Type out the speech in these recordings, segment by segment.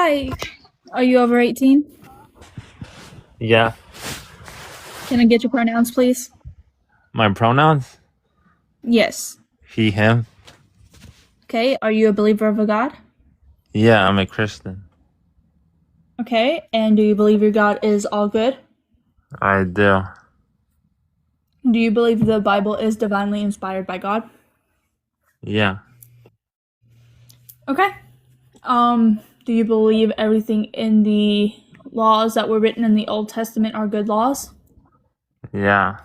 Hi. Are you over 18? Yeah. Can I get your pronouns, please? My pronouns? Yes. He, him. Okay. Are you a believer of a God? Yeah, I'm a Christian. Okay. And do you believe your God is all good? I do. Do you believe the Bible is divinely inspired by God? Yeah. Okay. Do you believe everything in the laws that were written in the Old Testament are good laws? Yeah.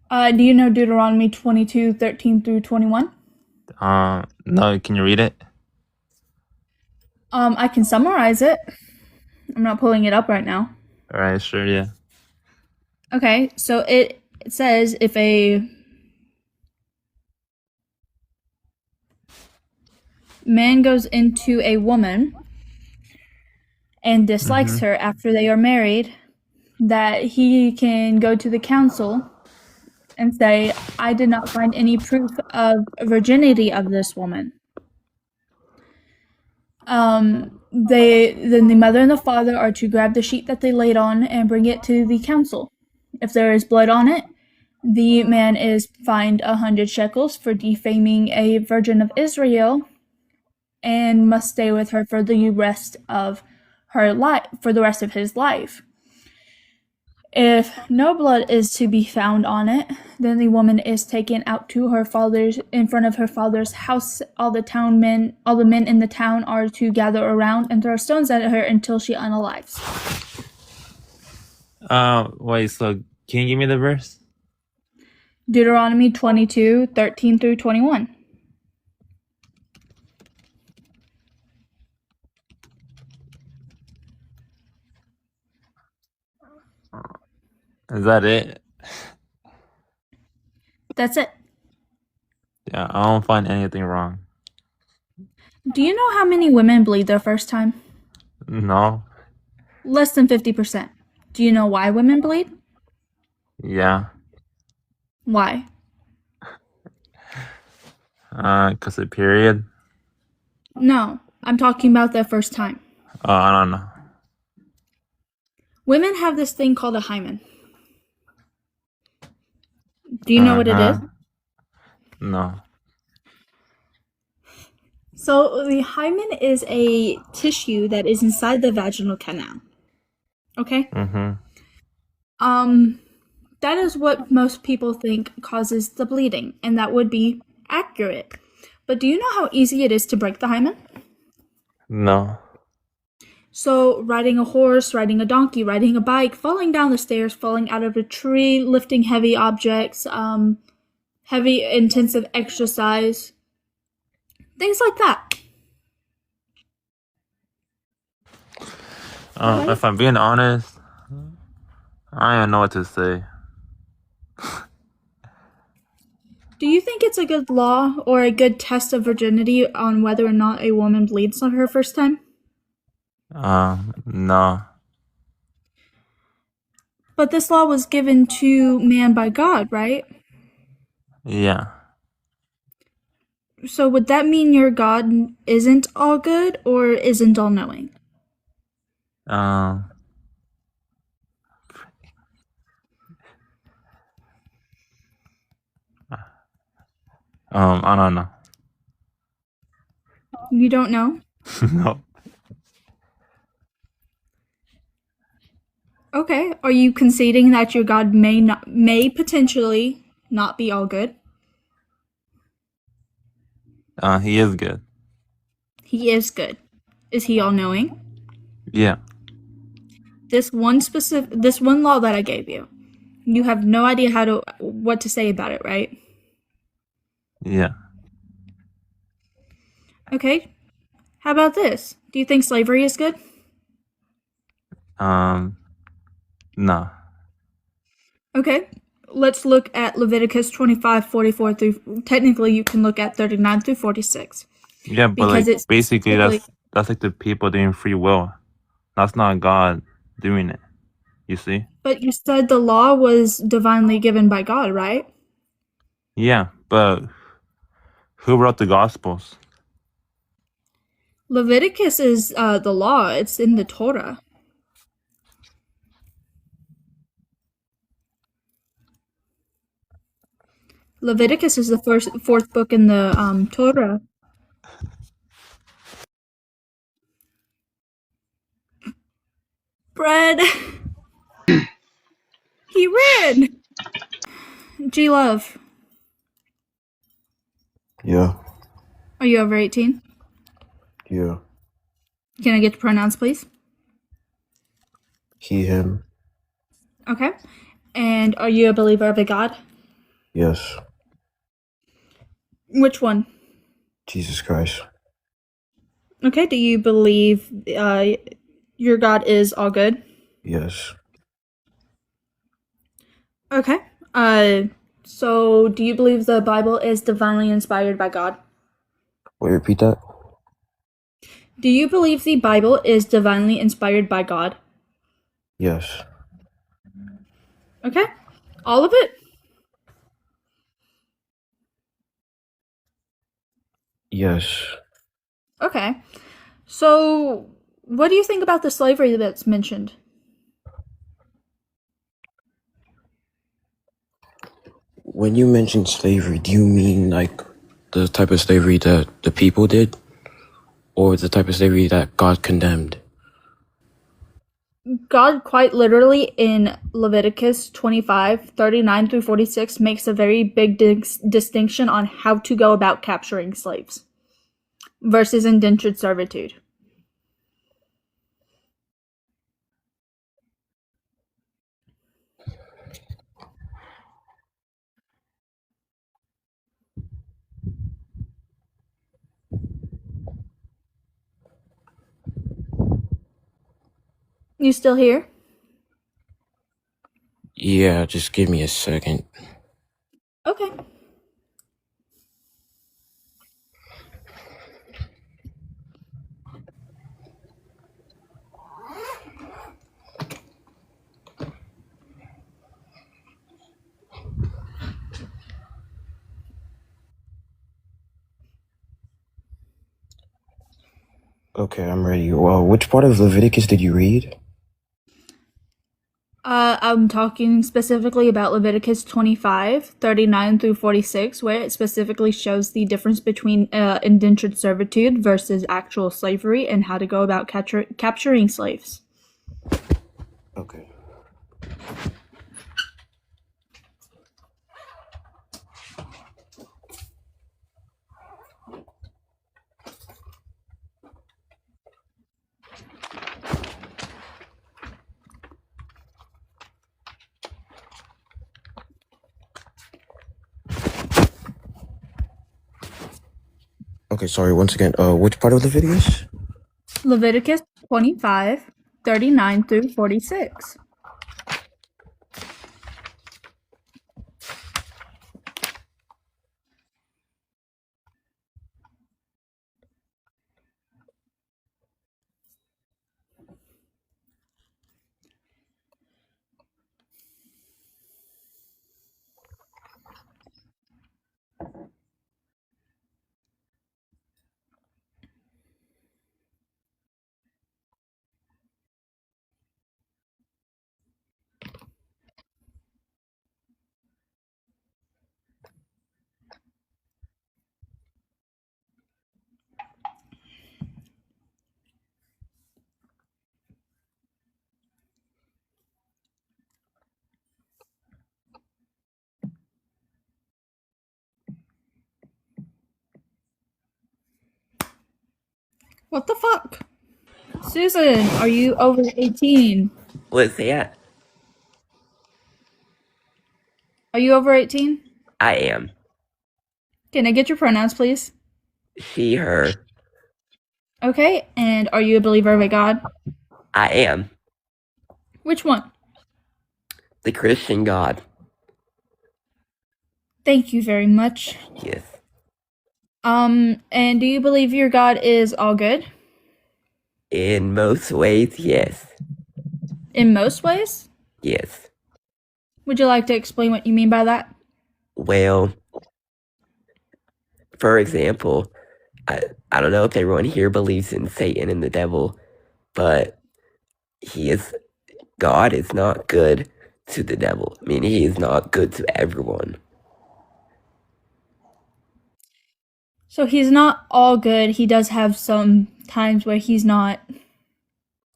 Do you know Deuteronomy 22:13 through 21? No, can you read it? I can summarize it. I'm not pulling it up right now. Alright, sure, yeah. Okay, so it says if a man goes into a woman and dislikes her after they are married, that he can go to the council and say, I did not find any proof of virginity of this woman. Then the mother and the father are to grab the sheet that they laid on and bring it to the council. If there is blood on it, the man is fined 100 shekels for defaming a virgin of Israel and must stay with her for the rest of his life. If no blood is to be found on it, then the woman is taken out to her father's in front of her father's house. All the men in the town are to gather around and throw stones at her until she unalives. Wait, so can you give me the verse? Deuteronomy 22:13 through 21. Is that it? That's it. Yeah, I don't find anything wrong. Do you know how many women bleed their first time? No? Less than 50%. Do you know why women bleed? Yeah. Why? 'Cause the period? No, I'm talking about their first time. I don't know. Women have this thing called a hymen. Do you know what it is? No. So the hymen is a tissue that is inside the vaginal canal. Okay? That is what most people think causes the bleeding, and that would be accurate. But do you know how easy it is to break the hymen? No. So riding a horse, riding a donkey, riding a bike, falling down the stairs, falling out of a tree, lifting heavy objects, heavy intensive exercise, things like that. If I'm being honest, I don't know what to say. Do you think it's a good law or a good test of virginity on whether or not a woman bleeds on her first time? No. But this law was given to man by God, right? Yeah. So would that mean your God isn't all good or isn't all knowing? I don't know. You don't know? No. Okay. Are you conceding that your God may potentially not be all good? He is good. He is good. Is he all knowing? Yeah. This one law that I gave you, you have no idea what to say about it, right? Yeah. Okay. How about this? Do you think slavery is good? No. Okay. Let's look at Leviticus 25:44 through. Technically, you can look at 39 through 46. Yeah, but Because like it's basically specifically- that's like the people doing free will. That's not God doing it. You see? But you said the law was divinely given by God, right? Yeah, but who wrote the Gospels? Leviticus is the law. It's in the Torah. Leviticus is the fourth book in the Torah. Bread. He ran. G Love. Yeah. Are you over 18? Yeah. Can I get the pronouns, please? He, him. Okay. And are you a believer of a God? Yes. Which one? Jesus Christ. Okay. Do you believe your God is all good? Yes. Okay. So do you believe the Bible is divinely inspired by God? Wait, repeat that? Do you believe the Bible is divinely inspired by God? Yes. Okay. All of it? Yes. Okay. So what do you think about the slavery that's mentioned? When you mention slavery, do you mean like the type of slavery that the people did? Or the type of slavery that God condemned? God quite literally in Leviticus 25:39 through 46 makes a very big distinction on how to go about capturing slaves versus indentured servitude. You still here? Yeah, just give me a second. Okay. Okay, I'm ready. Well, which part of Leviticus did you read? I'm talking specifically about Leviticus 25:39 through 46, where it specifically shows the difference between indentured servitude versus actual slavery and how to go about capturing slaves. Okay. Okay, sorry, once again, which part of Leviticus? Leviticus 25:39 through 46. What the fuck? Susan, are you over 18? What's that? Are you over 18? I am. Can I get your pronouns, please? She, her. Okay, and are you a believer of a God? I am. Which one? The Christian God. Thank you very much. Yes. And do you believe your God is all good? In most ways, yes. In most ways? Yes. Would you like to explain what you mean by that? Well, for example, I don't know if everyone here believes in Satan and the devil, but God is not good to the devil. I mean, he is not good to everyone. So he's not all good. He does have some times where he's not.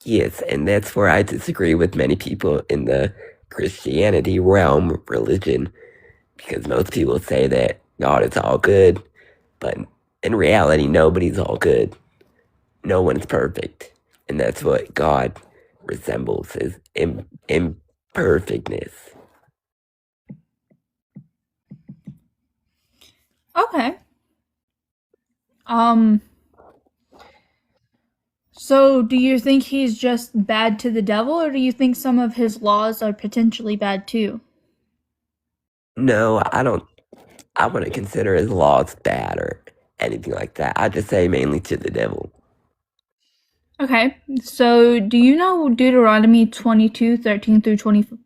Yes, and that's where I disagree with many people in the Christianity realm religion, because most people say that God is all good, but in reality, nobody's all good. No one's perfect, and that's what God resembles, is imperfectness. Okay. So do you think he's just bad to the devil, or do you think some of his laws are potentially bad too? No, I wouldn't consider his laws bad or anything like that. I just say mainly to the devil. Okay. So do you know Deuteronomy 22, 13 through 21?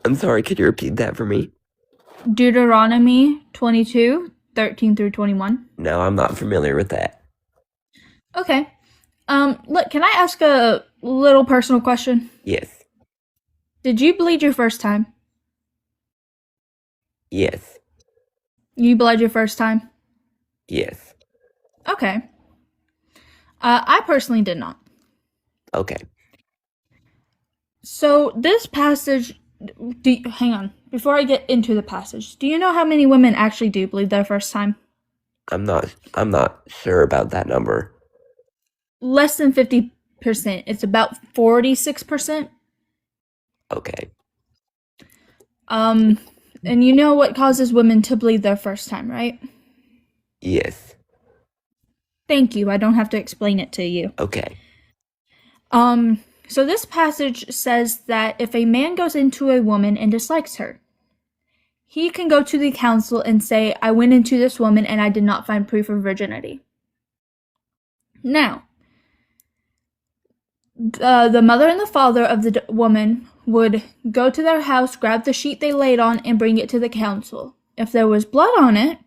I'm sorry, could you repeat that for me? Deuteronomy 22, 13 through 21. No, I'm not familiar with that. Okay. Look, can I ask a little personal question? Yes. Did you bleed your first time? Yes. You bled your first time? Yes. Okay. I personally did not. Okay. So this passage, hang on. Before I get into the passage, do you know how many women actually do bleed their first time? I'm not sure about that number. Less than 50%. It's about 46%. Okay. And you know what causes women to bleed their first time, right? Yes. Thank you. I don't have to explain it to you. Okay. So this passage says that if a man goes into a woman and dislikes her, he can go to the council and say, I went into this woman and I did not find proof of virginity. Now, the mother and the father of the woman would go to their house, grab the sheet they laid on, and bring it to the council. If there was blood on it,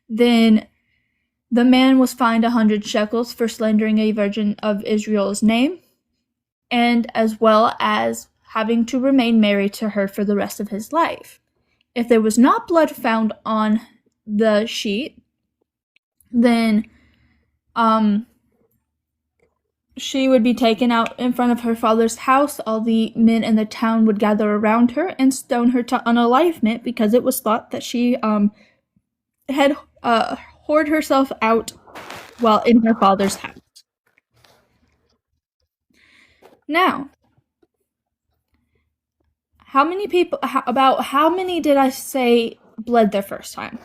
then the man was fined 100 shekels for slandering a virgin of Israel's name, and as well as having to remain married to her for the rest of his life. If there was not blood found on the sheet, then she would be taken out in front of her father's house. All the men in the town would gather around her and stone her to unalivement because it was thought that she had whored herself out while in her father's house. Now, how many did I say bled their first time?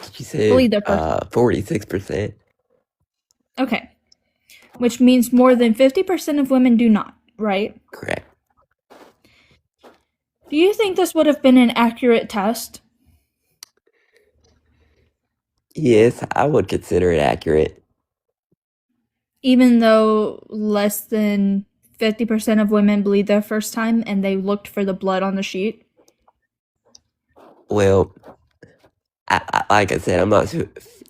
Did you say Bleed their first time. 46%? Okay. Which means more than 50% of women do not, right? Correct. Do you think this would have been an accurate test? Yes, I would consider it accurate. Even though less than 50% of women bleed their first time and they looked for the blood on the sheet? Well, like I said, I'm not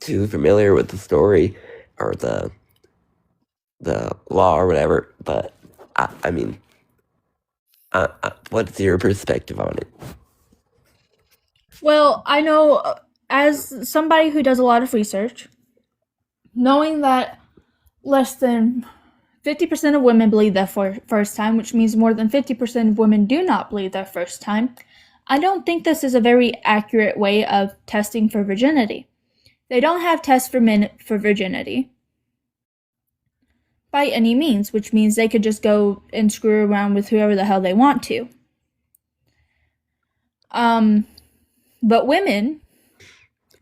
too familiar with the story or the law or whatever, but I mean, what's your perspective on it? Well, I know as somebody who does a lot of research, knowing that less than 50% of women bleed their first time, which means more than 50% of women do not bleed their first time, I don't think this is a very accurate way of testing for virginity. They don't have tests for men for virginity by any means, which means they could just go and screw around with whoever the hell they want to. But women,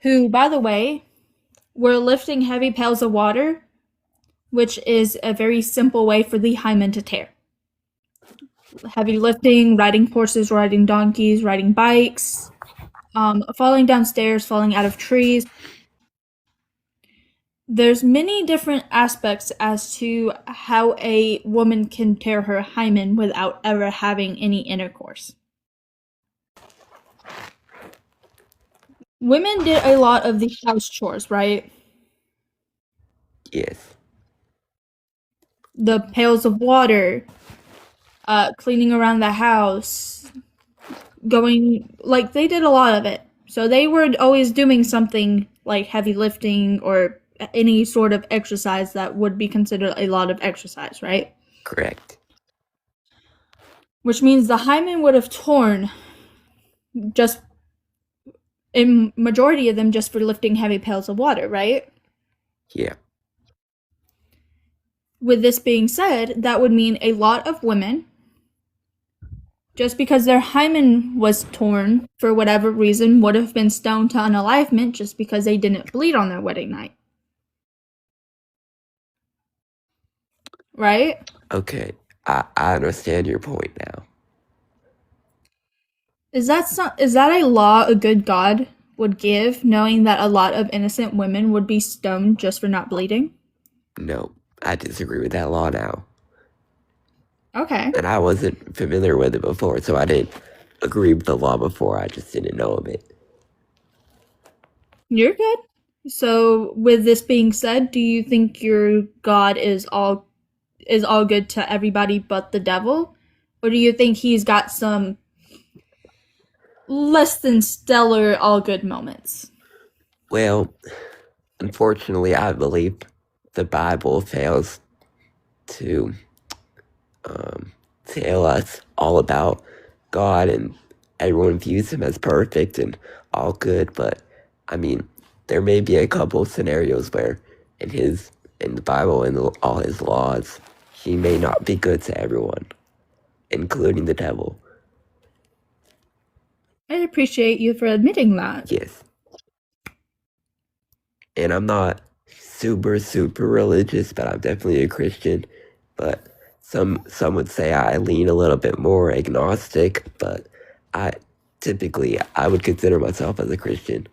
who, by the way, were lifting heavy pails of water, which is a very simple way for the hymen to tear. Heavy lifting, riding horses, riding donkeys, riding bikes, falling downstairs, falling out of trees. There's many different aspects as to how a woman can tear her hymen without ever having any intercourse. women did a lot of the house chores, right? Yes. The pails of water, cleaning around the house, they did a lot of it. So they were always doing something like heavy lifting or any sort of exercise that would be considered a lot of exercise, right? Correct. Which means the hymen would have torn just a majority of them just for lifting heavy pails of water, right? Yeah. With this being said, that would mean a lot of women, just because their hymen was torn for whatever reason, would have been stoned to unalivement just because they didn't bleed on their wedding night. Right? Okay. I understand your point now. Is that a law a good God would give, knowing that a lot of innocent women would be stoned just for not bleeding? No, I disagree with that law now. Okay. And I wasn't familiar with it before, so I didn't agree with the law before. I just didn't know of it. You're good. So, with this being said, do you think your God is all good to everybody but the devil? Or do you think he's got some less than stellar all good moments? Well, unfortunately, I believe the Bible fails to tell us all about God, and everyone views him as perfect and all good. But I mean, there may be a couple scenarios where in the Bible and all his laws, he may not be good to everyone, including the devil. I appreciate you for admitting that. Yes. And I'm not super religious, but I'm definitely a Christian. But some would say I lean a little bit more agnostic, but I would consider myself as a Christian.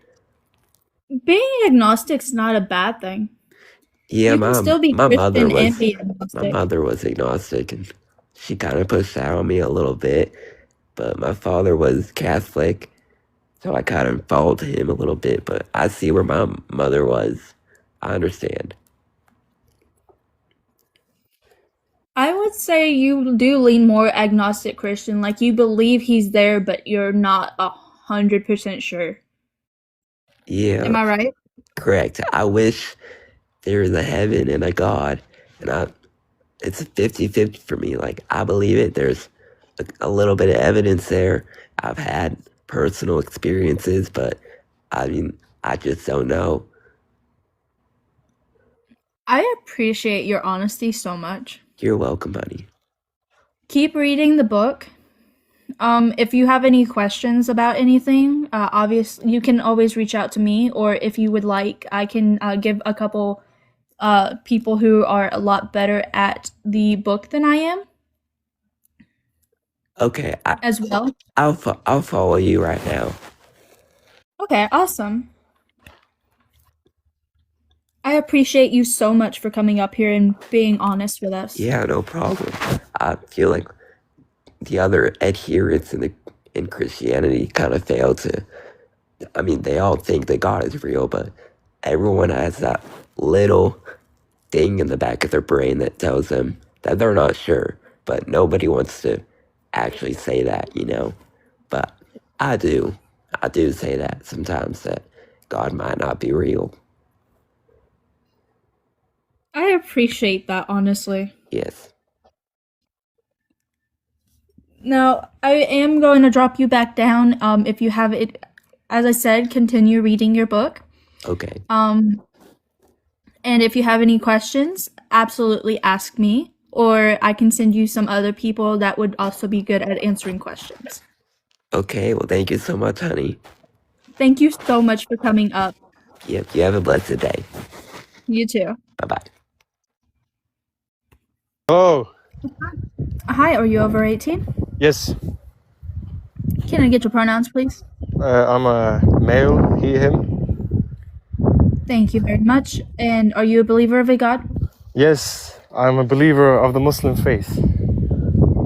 Being agnostic's not a bad thing. Yeah, You can still be Christian and be my agnostic. mother was agnostic, and she kind of pushed that on me a little bit. But my father was Catholic, so I kind of followed him a little bit. But I see where my mother was. I understand. I would say you do lean more agnostic Christian, like you believe he's there, but you're not 100% sure. Yeah, Am I right? correct. I wish there is a heaven and a God, and it's 50-50 for me. Like, I believe it. There's a little bit of evidence there. I've had personal experiences, but I mean, I just don't know. I appreciate your honesty so much. You're welcome, honey. Keep reading the book. If you have any questions about anything, obviously you can always reach out to me, or if you would like, I can give a couple people who are a lot better at the book than I am Okay, as well. I'll follow you right now. Okay, awesome. I appreciate you so much for coming up here and being honest with us. Yeah, no problem. I feel like the other adherents in Christianity kind of fail to. I mean, they all think that God is real, but everyone has that little thing in the back of their brain that tells them that they're not sure, but nobody wants to actually say that, you know? But I do say that sometimes, that God might not be real. I appreciate that, honestly. Yes. Now, I am going to drop you back down. If you have it, as I said, continue reading your book. Okay. And if you have any questions, absolutely ask me, or I can send you some other people that would also be good at answering questions. Okay, well, thank you so much, honey. Thank you so much for coming up. Yep, you have a blessed day. You too. Bye-bye. Oh, Hi, are you over 18? yes. Can I get your pronouns, please? I'm a male, he, him. Thank you very much. And are you a believer of a God? Yes, I'm a believer of the Muslim faith.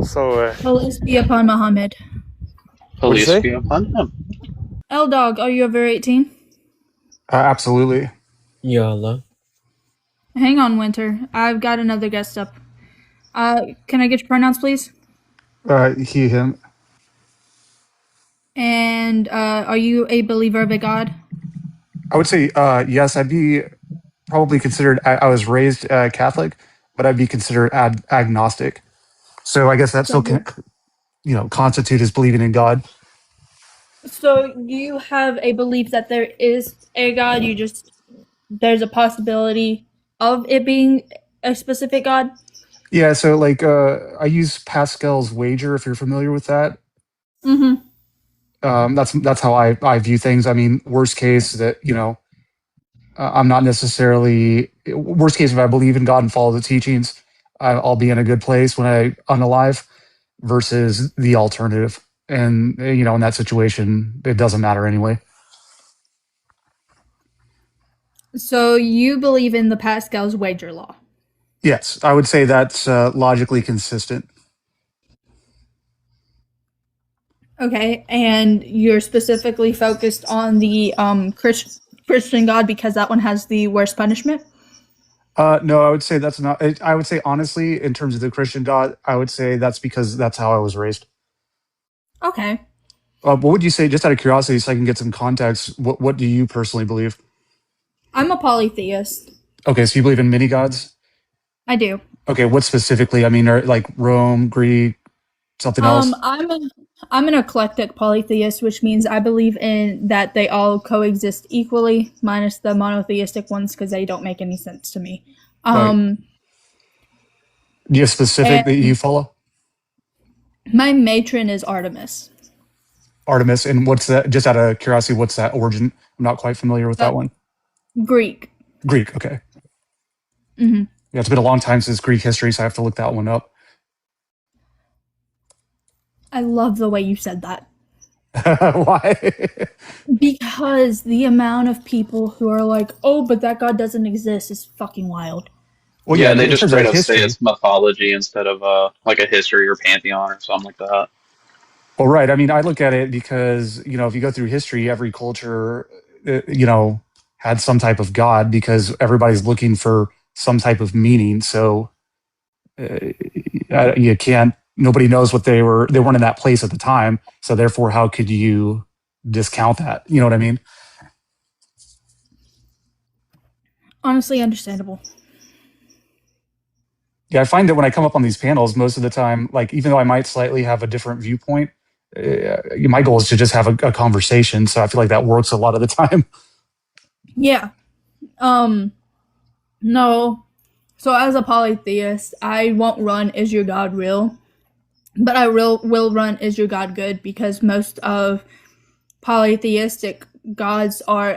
So, Peace be upon Muhammad. What'd you Police say? be upon him. L-Dog, are you over 18? Absolutely. Yalla. Hang on, Winter. I've got another guest up. Can I get your pronouns, please? He, him. And are you a believer of a God? I would say yes. I'd be probably considered. I was raised Catholic, but I'd be considered agnostic. So I guess that still So, can, constitute as believing in God. so you have a belief that there is a God. There's a possibility of it being a specific God. Yeah. So like I use Pascal's wager. If you're familiar with that, Mm-hmm. that's how I view things. I mean, worst case that I'm not necessarily worst case if I believe in God and follow the teachings, I'll be in a good place when I unalive versus the alternative. And in that situation, it doesn't matter anyway. So you believe in the Pascal's wager law. Yes, I would say that's logically consistent. Okay, and you're specifically focused on the Christian God because that one has the worst punishment. No, I would say that's not. I would say honestly, in terms of the Christian God, I would say that's because that's how I was raised. Okay. What would you say, just out of curiosity, so I can get some context? What do you personally believe? I'm a polytheist. Okay, so you believe in many gods. I do. Okay, what specifically? I mean, are like Rome, Greek, something else? I'm an eclectic polytheist, which means I believe in that they all coexist equally, minus the monotheistic ones because they don't make any sense to me. Right. Um, Do you have specific that you and follow? my matron is Artemis. Artemis, and what's that? Just out of curiosity, what's that origin? I'm not quite familiar with that Uh, one. Greek. Greek. Okay. Hmm. Yeah, it's been a long time since Greek history, so I have to look that one up. I love the way you said that. Why? Because the amount of people who are like, oh, but that God doesn't exist is fucking wild. Well, yeah, Yeah, they in just terms of straight up say history. it's mythology instead of like a history or pantheon or something like that. Well, right. I mean, I look at it because, if you go through history, every culture, had some type of God because everybody's looking for some type of meaning. So you can't, nobody knows they weren't in that place at the time. So therefore, how could you discount that? You know what I mean? Honestly, understandable. Yeah, I find that when I come up on these panels, most of the time, like even though I might slightly have a different viewpoint, my goal is to just have a conversation. So I feel like that works a lot of the time. Yeah. Um, no. So as a polytheist, I won't run is your God real, but I will run is your God good because most of polytheistic gods are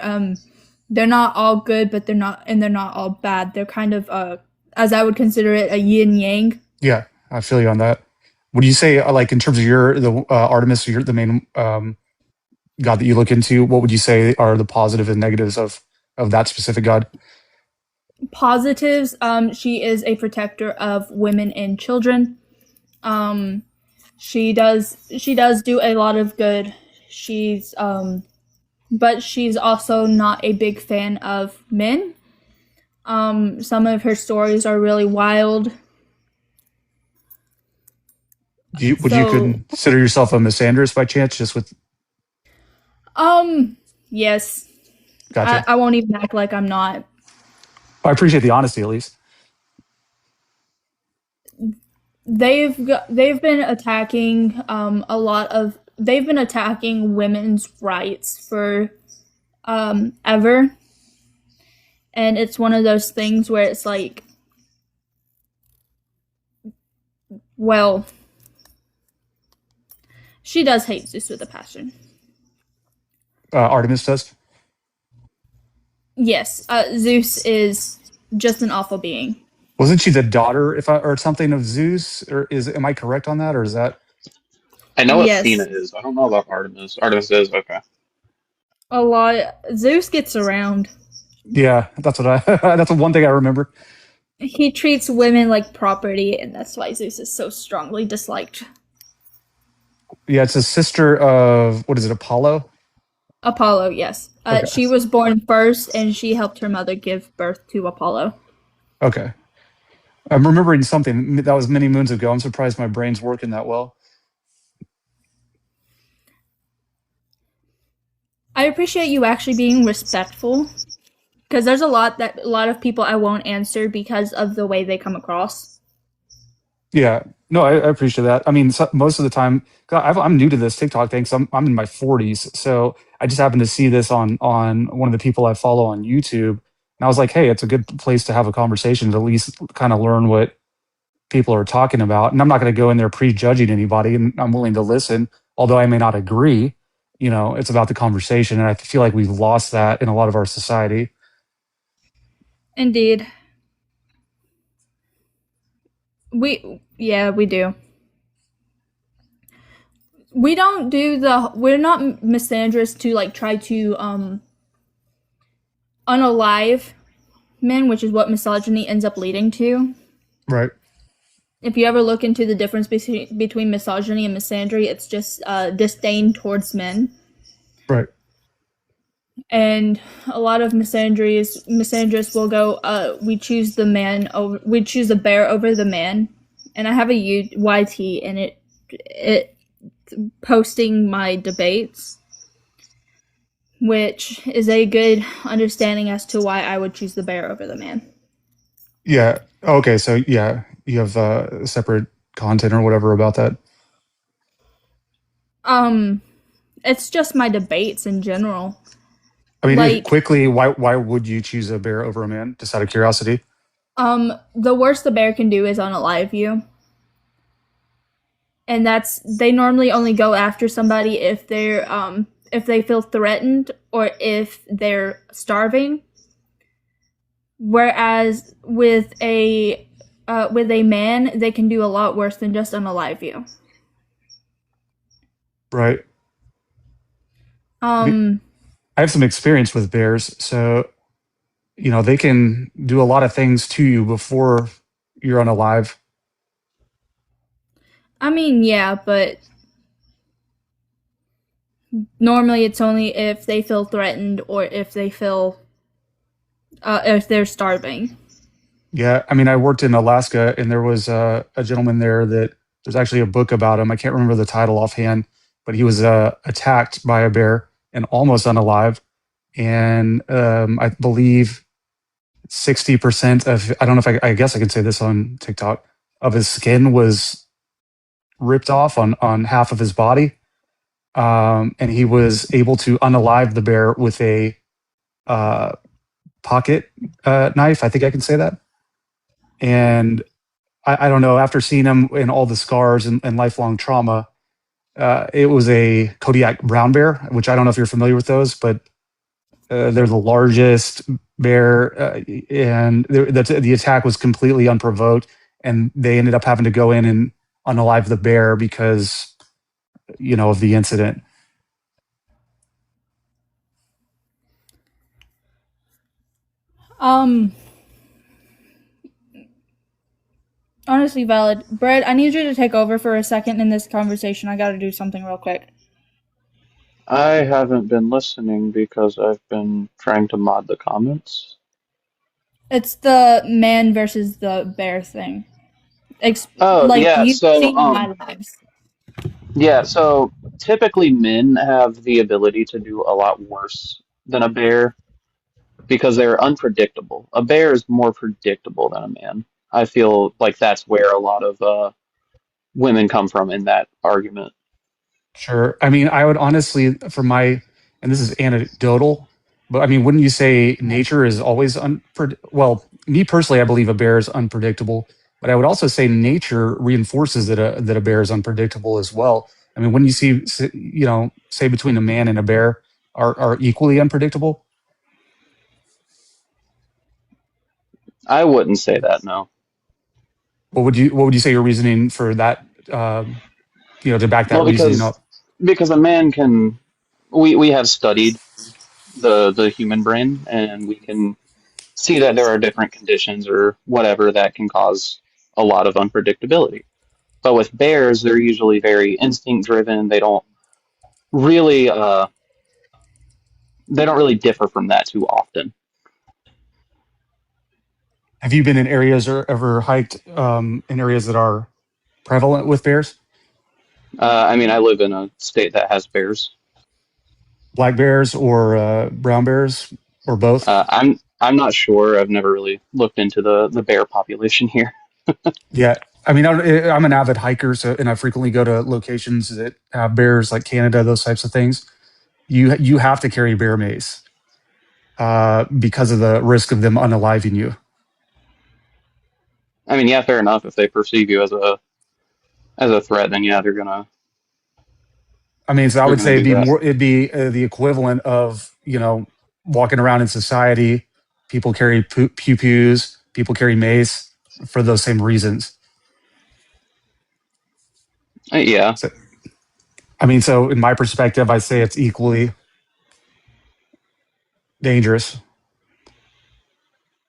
they're not all good, but they're not all bad. They're kind of as I would consider it a yin yang. Yeah, I feel you on that. Would you say, like, in terms of the Artemis, the main god that you look into? What would you say are the positive and negatives of that specific god? Positives, she is a protector of women and children. Um, she does do a lot of good. But she's also not a big fan of men. Some of her stories are really wild. Would you So, consider yourself a misandrist by chance? Just with yes, Gotcha. I won't even act like I'm not. I appreciate the honesty at least. They've been attacking they've been attacking women's rights for ever, and it's one of those things where it's like, well, she does hate Zeus with a passion. Artemis does. Yes, Zeus is just an awful being. Wasn't she the daughter, or something of Zeus? Or am I correct on that, or is that? I know Athena Yes, is. I don't know about Artemis. Artemis is okay. a lot. Zeus gets around. Yeah, that's what that's the one thing I remember. He treats women like property, and that's why Zeus is so strongly disliked. Yeah, it's a sister of, what is it, Apollo? Apollo, yes. Okay. She was born first, and she helped her mother give birth to Apollo. Okay. I'm remembering something that was many moons ago. I'm surprised my brain's working that well. I appreciate you actually being respectful, because there's a lot of people I won't answer because of the way they come across. Yeah, no, I appreciate that. I mean, most of the time, 'cause I'm new to this TikTok thing. So I'm in my 40s, so I just happened to see this on one of the people I follow on YouTube, and I was like, hey, it's a good place to have a conversation to at least kind of learn what people are talking about. And I'm not going to go in there prejudging anybody, and I'm willing to listen, although I may not agree. You know, it's about the conversation, and I feel like we've lost that in a lot of our society. Indeed. We do. We're not misandrous to like try to unalive men, which is what misogyny ends up leading to. Right. If you ever look into the difference between misogyny and misandry, it's just disdain towards men. Right. And a lot of misandrists will go, we choose the bear over the man. And I have a YT, and it posting my debates, which is a good understanding as to why I would choose the bear over the man. Yeah. Okay. So yeah, you have separate content or whatever about that. It's just my debates in general. I mean, Like, quickly, why would you choose a bear over a man? Just out of curiosity. the worst the bear can do is unalive you. And they normally only go after somebody if they feel threatened or if they're starving. Whereas with a man, they can do a lot worse than just unalive you. Right. Um, I have some experience with bears, so you know they can do a lot of things to you before you're unalive. I mean, yeah, but normally it's only if they feel threatened or if they're starving. Yeah, I mean, I worked in Alaska, and there was a gentleman there that there's actually a book about him. I can't remember the title offhand, but he was attacked by a bear and almost unalive. And I believe 60% of, I don't know if I guess I can say this on TikTok, of his skin was ripped off on half of his body. And he was able to unalive the bear with a pocket knife. I think I can say that. And I don't know, after seeing him in all the scars and lifelong trauma, it was a Kodiak brown bear, which I don't know if you're familiar with those, but they're the largest bear, and the attack was completely unprovoked, and they ended up having to go in and unalive the bear because, you know, of the incident. Honestly valid. Brett, I need you to take over for a second in this conversation. I gotta do something real quick. I haven't been listening because I've been trying to mod the comments. It's the man versus the bear thing. Oh, Like, yeah, you've so, seen my lives. yeah, so typically men have the ability to do a lot worse than a bear because they're unpredictable. A bear is more predictable than a man. I feel like that's where a lot of women come from in that argument. Sure. I mean, I would honestly, and this is anecdotal, but I mean, wouldn't you say nature is always well, me personally, I believe a bear is unpredictable, but I would also say nature reinforces that a bear is unpredictable as well. I mean, when you you know, say between a man and a bear are equally unpredictable. I wouldn't say that, no. What would you say your reasoning for that? You know, to back that Well, reasoning up. because a man can, we have studied the human brain, and we can see that there are different conditions or whatever that can cause a lot of unpredictability. But with bears, they're usually very instinct driven. They don't really they don't really differ from that too often. Have you been in areas or ever hiked in areas that are prevalent with bears? I mean, I live in a state that has bears. Black bears or brown bears or both? I'm not sure. I've never really looked into the bear population here. Yeah. I mean, I'm an avid hiker, so and I frequently go to locations that have bears, like Canada, those types of things. You have to carry bear mace because of the risk of them unaliving you. I mean, yeah, fair enough. If they perceive you as a threat, then yeah, I mean, so I they're would gonna say do that. it'd be the equivalent of, walking around in society. People carry pew pews, people carry mace for those same reasons. Yeah, So, I mean, so in my perspective, I say it's equally dangerous.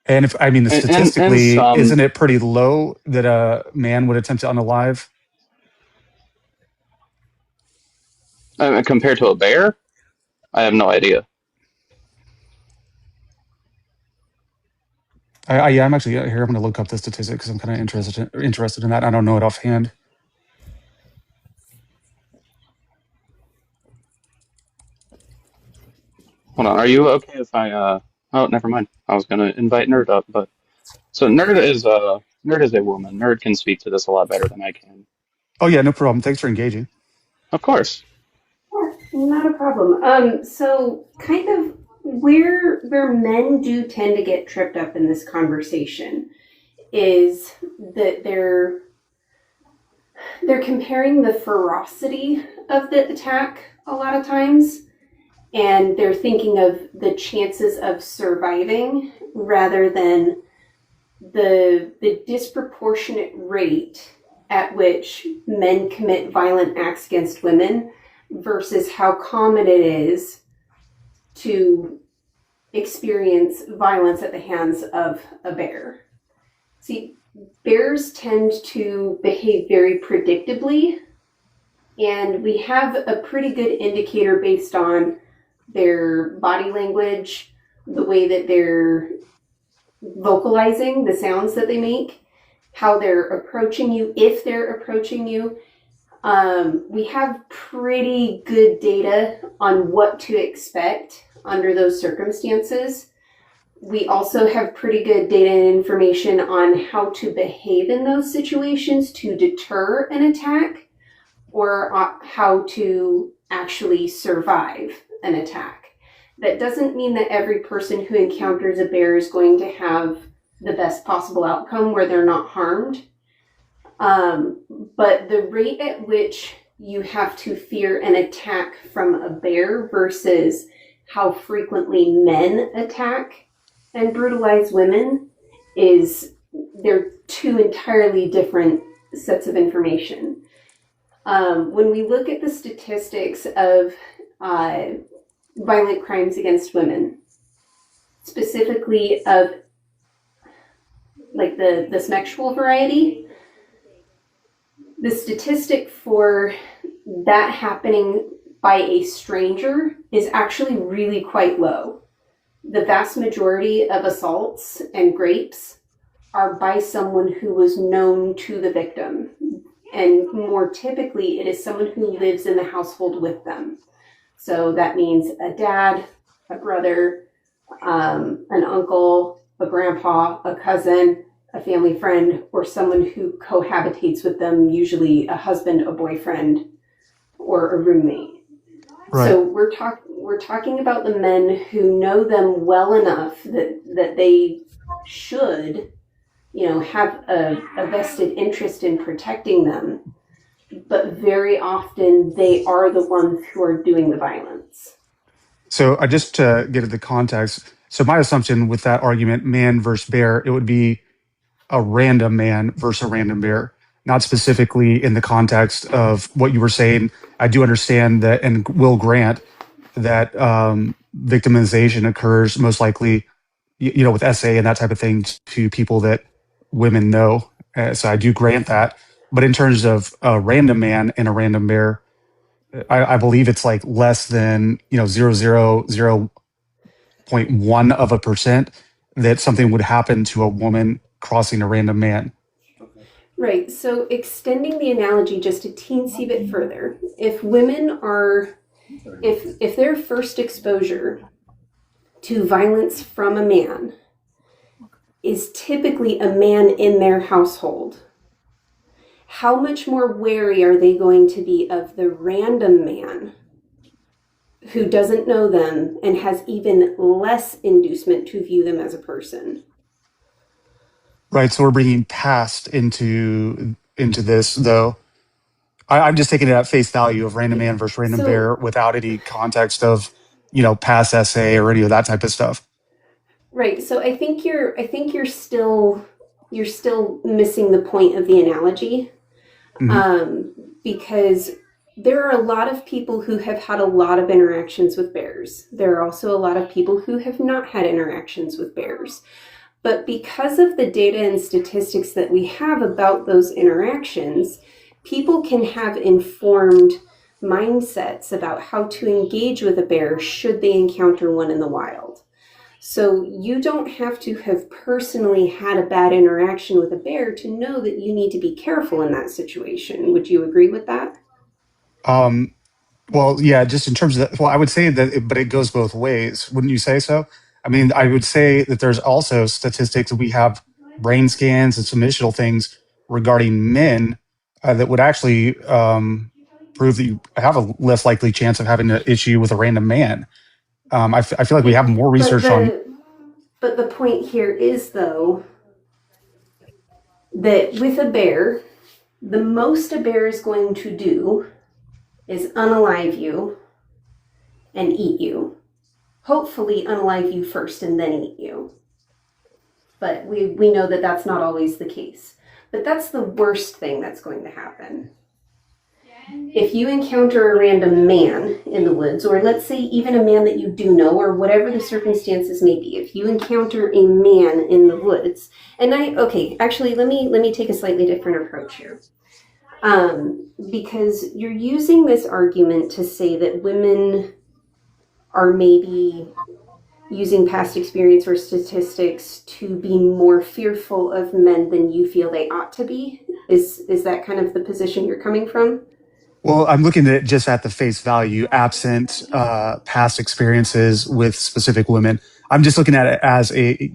And if I mean, and statistically, some isn't it pretty low that a man would attempt to unalive? compared to a bear, I have no idea. Yeah, I'm actually here. I'm going to look up the statistic because I'm kind of interested in that. I don't know it offhand. Hold on, are you okay if I? Oh, never mind. I was gonna invite Nerd up, but so Nerd is a woman. Nerd can speak to this a lot better than I can. Oh yeah, no problem. Thanks for engaging. Of course. Not a problem. So kind of where men do tend to get tripped up in this conversation is that they're comparing the ferocity of the attack a lot of times, and they're thinking of the chances of surviving rather than the disproportionate rate at which men commit violent acts against women versus how common it is to experience violence at the hands of a bear. See, bears tend to behave very predictably, and we have a pretty good indicator based on their body language, the way that they're vocalizing, the sounds that they make, how they're approaching you, if they're approaching you. We have pretty good data on what to expect under those circumstances. We also have pretty good data and information on how to behave in those situations to deter an attack or how to actually survive an attack. That doesn't mean that every person who encounters a bear is going to have the best possible outcome where they're not harmed. But the rate at which you have to fear an attack from a bear versus how frequently men attack and brutalize women they're two entirely different sets of information. When we look at the statistics of violent crimes against women, specifically of like the sexual variety, the statistic for that happening by a stranger is actually really quite low. The vast majority of assaults and rapes are by someone who was known to the victim. And more typically, it is someone who lives in the household with them. So that means a dad, a brother, an uncle, a grandpa, a cousin, a family friend, or someone who cohabitates with them, usually a husband, a boyfriend, or a roommate. Right. So we're talking about the men who know them well enough that they should, have a vested interest in protecting them, but very often they are the ones who are doing the violence. So I just to get at the context. So my assumption with that argument, man versus bear, it would be a random man versus a random bear, not specifically in the context of what you were saying. I do understand that and will grant that victimization occurs most likely, with SA and that type of thing to people that women know. So I do grant that. But in terms of a random man and a random bear, I believe it's like less than 0.000 0.1% that something would happen to a woman crossing a random man. Right. So extending the analogy just a teensy bit further, if women are, if their first exposure to violence from a man is typically a man in their household, how much more wary are they going to be of the random man who doesn't know them and has even less inducement to view them as a person? Right. So we're bringing past into this, though. I'm just taking it at face value of random man versus random bear without any context of, past essay or any of that type of stuff. Right. So I think you're still missing the point of the analogy, because there are a lot of people who have had a lot of interactions with bears. There are also a lot of people who have not had interactions with bears. But because of the data and statistics that we have about those interactions, people can have informed mindsets about how to engage with a bear should they encounter one in the wild. So you don't have to have personally had a bad interaction with a bear to know that you need to be careful in that situation. Would you agree with that? Well, yeah, just in terms of that, well, I would say that, but it goes both ways. Wouldn't you say so? I mean, I would say that there's also statistics. We have brain scans and some additional things regarding men that would actually prove that you have a less likely chance of having an issue with a random man. I feel like we have more research on. But the point here is, though, that with a bear, the most a bear is going to do is unalive you and eat you. Hopefully unalive you first and then eat you. But we know that that's not always the case. But that's the worst thing that's going to happen. If you encounter a random man in the woods, or let's say even a man that you do know, or whatever the circumstances may be, if you encounter a man in the woods, actually, let me take a slightly different approach here. Because you're using this argument to say that women are maybe using past experience or statistics to be more fearful of men than you feel they ought to be. Is that kind of the position you're coming from? Well, I'm looking at just at the face value, absent past experiences with specific women. I'm just looking at it as a,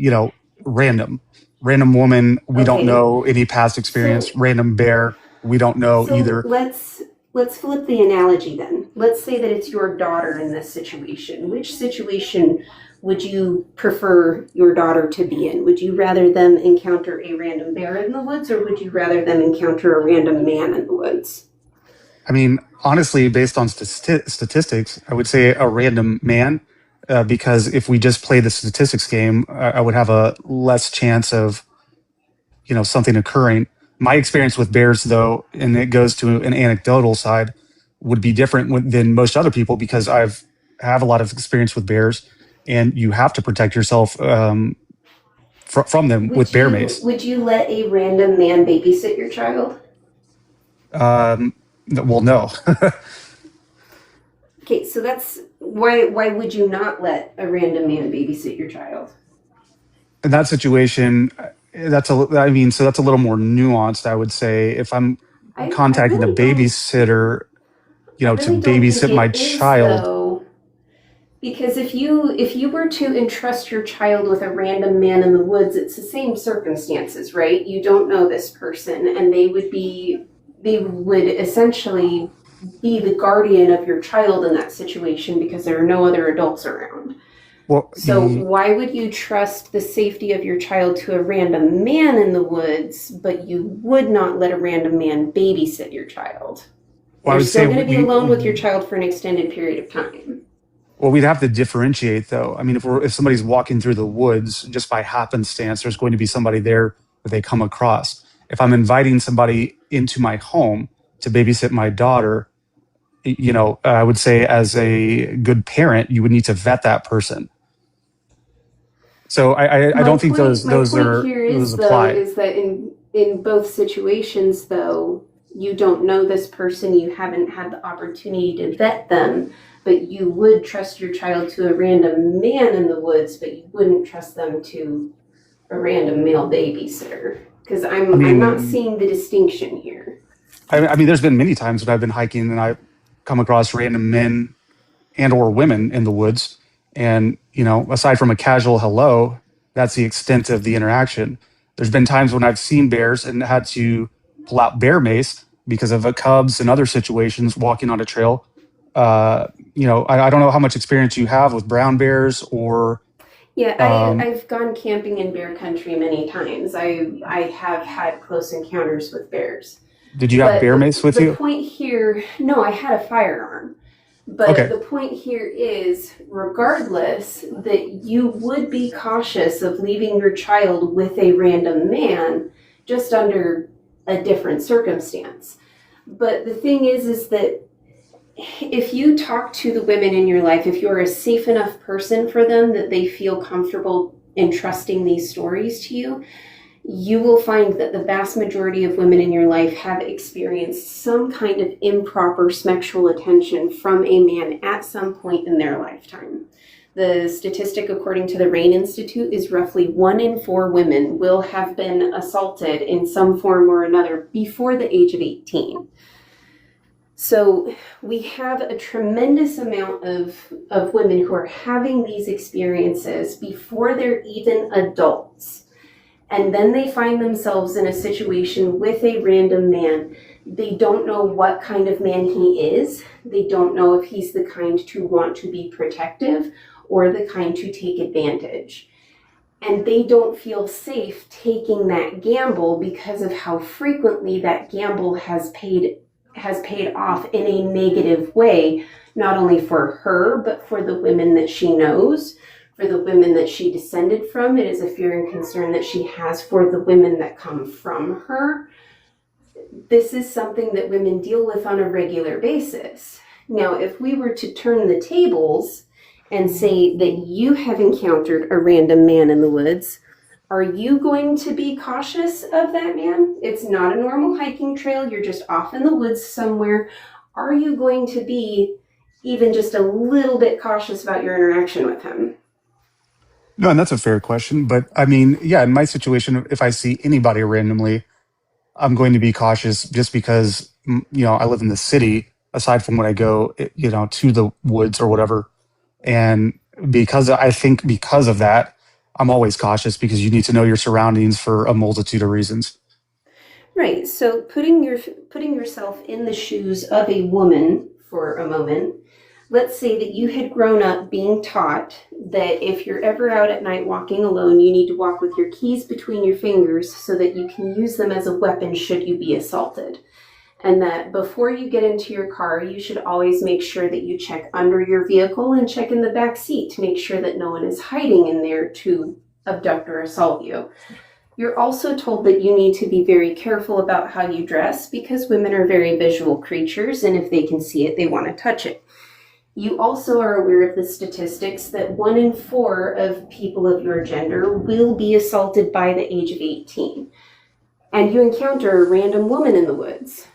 random woman. We don't know any past experience. Random bear. We don't know either. Let's flip the analogy then. Let's say that it's your daughter in this situation. Which situation would you prefer your daughter to be in? Would you rather them encounter a random bear in the woods, or would you rather them encounter a random man in the woods? I mean, honestly, based on statistics, I would say a random man, because if we just play the statistics game, I would have a less chance of, something occurring. My experience with bears, though, and it goes to an anecdotal side, would be different than most other people because have a lot of experience with bears, and you have to protect yourself from them with bear mace. Would you let a random man babysit your child? Well, no. Okay, so that's why would you not let a random man babysit your child? In that situation, that's a little more nuanced, I would say. If I'm contacting a babysitter, to babysit my child. Though, because if you were to entrust your child with a random man in the woods, it's the same circumstances, right? You don't know this person, and they would essentially be the guardian of your child in that situation because there are no other adults around. Well, so why would you trust the safety of your child to a random man in the woods, but you would not let a random man babysit your child? Well, You're still going to be alone with your child for an extended period of time. Well, we'd have to differentiate, though. I mean, if somebody's walking through the woods, just by happenstance, there's going to be somebody there that they come across. If I'm inviting somebody into my home to babysit my daughter, I would say as a good parent, you would need to vet that person. So I don't think those apply. Is that in both situations, though, you don't know this person, you haven't had the opportunity to vet them, but you would trust your child to a random man in the woods, but you wouldn't trust them to a random male babysitter. Because I'm not seeing the distinction here. I mean, there's been many times when I've been hiking and I've come across random men and or women in the woods, and aside from a casual hello, that's the extent of the interaction. There's been times when I've seen bears and had to pull out bear mace because of cubs and other situations walking on a trail. I don't know how much experience you have with brown bears or Yeah, I've gone camping in bear country many times. I have had close encounters with bears. did you have bear mace with the you? point here, no, I had a firearm. But Okay. the point here is, regardless, that you would be cautious of leaving your child with a random man just under a different circumstance. But the thing is that if you talk to the women in your life, if you're a safe enough person for them that they feel comfortable entrusting these stories to you, you will find that the vast majority of women in your life have experienced some kind of improper sexual attention from a man at some point in their lifetime. The statistic, according to the RAIN Institute, is roughly 1 in 4 women will have been assaulted in some form or another before the age of 18. So we have a tremendous amount of women who are having these experiences before they're even adults. And then they find themselves in a situation with a random man. They don't know what kind of man he is. They don't know if he's the kind to want to be protective or the kind to take advantage. And they don't feel safe taking that gamble because of how frequently that gamble has paid off in a negative way, not only for her, but for the women that she knows. For the women that she descended from, it is a fear and concern that she has for the women that come from her. This is something that women deal with on a regular basis. Now, if we were to turn the tables and say that you have encountered a random man in the woods, are you going to be cautious of that man? It's not a normal hiking trail. You're just off in the woods somewhere. Are you going to be even just a little bit cautious about your interaction with him? No, and that's a fair question. But I mean, yeah, in my situation, if I see anybody randomly, I'm going to be cautious just because, I live in the city, aside from when I go, to the woods or whatever. And because of that, I'm always cautious because you need to know your surroundings for a multitude of reasons. Right. So putting yourself in the shoes of a woman for a moment, let's say that you had grown up being taught that if you're ever out at night walking alone, you need to walk with your keys between your fingers so that you can use them as a weapon should you be assaulted. And that before you get into your car, you should always make sure that you check under your vehicle and check in the back seat to make sure that no one is hiding in there to abduct or assault you. You're also told that you need to be very careful about how you dress because women are very visual creatures, and if they can see it, they want to touch it. You also are aware of the statistics that 1 in 4 of people of your gender will be assaulted by the age of 18. And you encounter a random woman in the woods.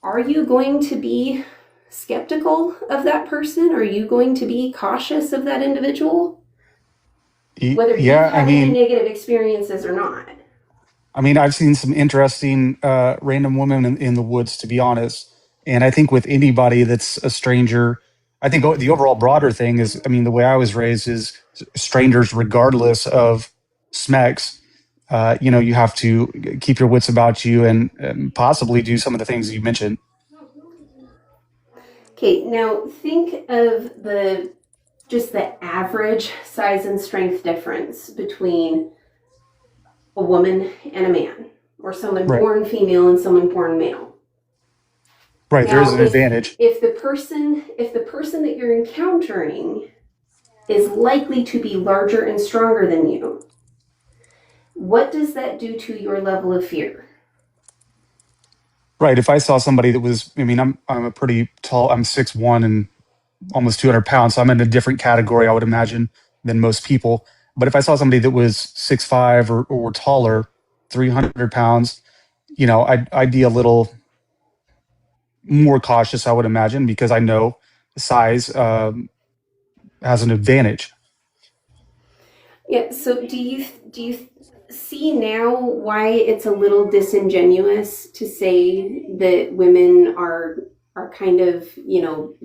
Are you going to be skeptical of that person? Are you going to be cautious of that individual? Whether you've had any negative experiences or not. I mean, I've seen some interesting random women in the woods, to be honest. And I think with anybody that's a stranger, I think the overall broader thing is, I mean, the way I was raised is strangers, regardless of smecks, you have to keep your wits about you and possibly do some of the things you mentioned. Okay, now think of the average size and strength difference between a woman and a man, or someone Right. born female and someone born male. Right, Now, there is an advantage. If the person that you're encountering is likely to be larger and stronger than you, what does that do to your level of fear? Right. If I saw somebody that was, I mean, I'm a pretty tall. I'm 6'1" and almost 200 pounds, so I'm in a different category, I would imagine, than most people. But if I saw somebody that was 6'5" or taller, 300 pounds, I'd be a little more cautious, I would imagine, because I know size has an advantage. Yeah, so do you see now why it's a little disingenuous to say that women are kind of,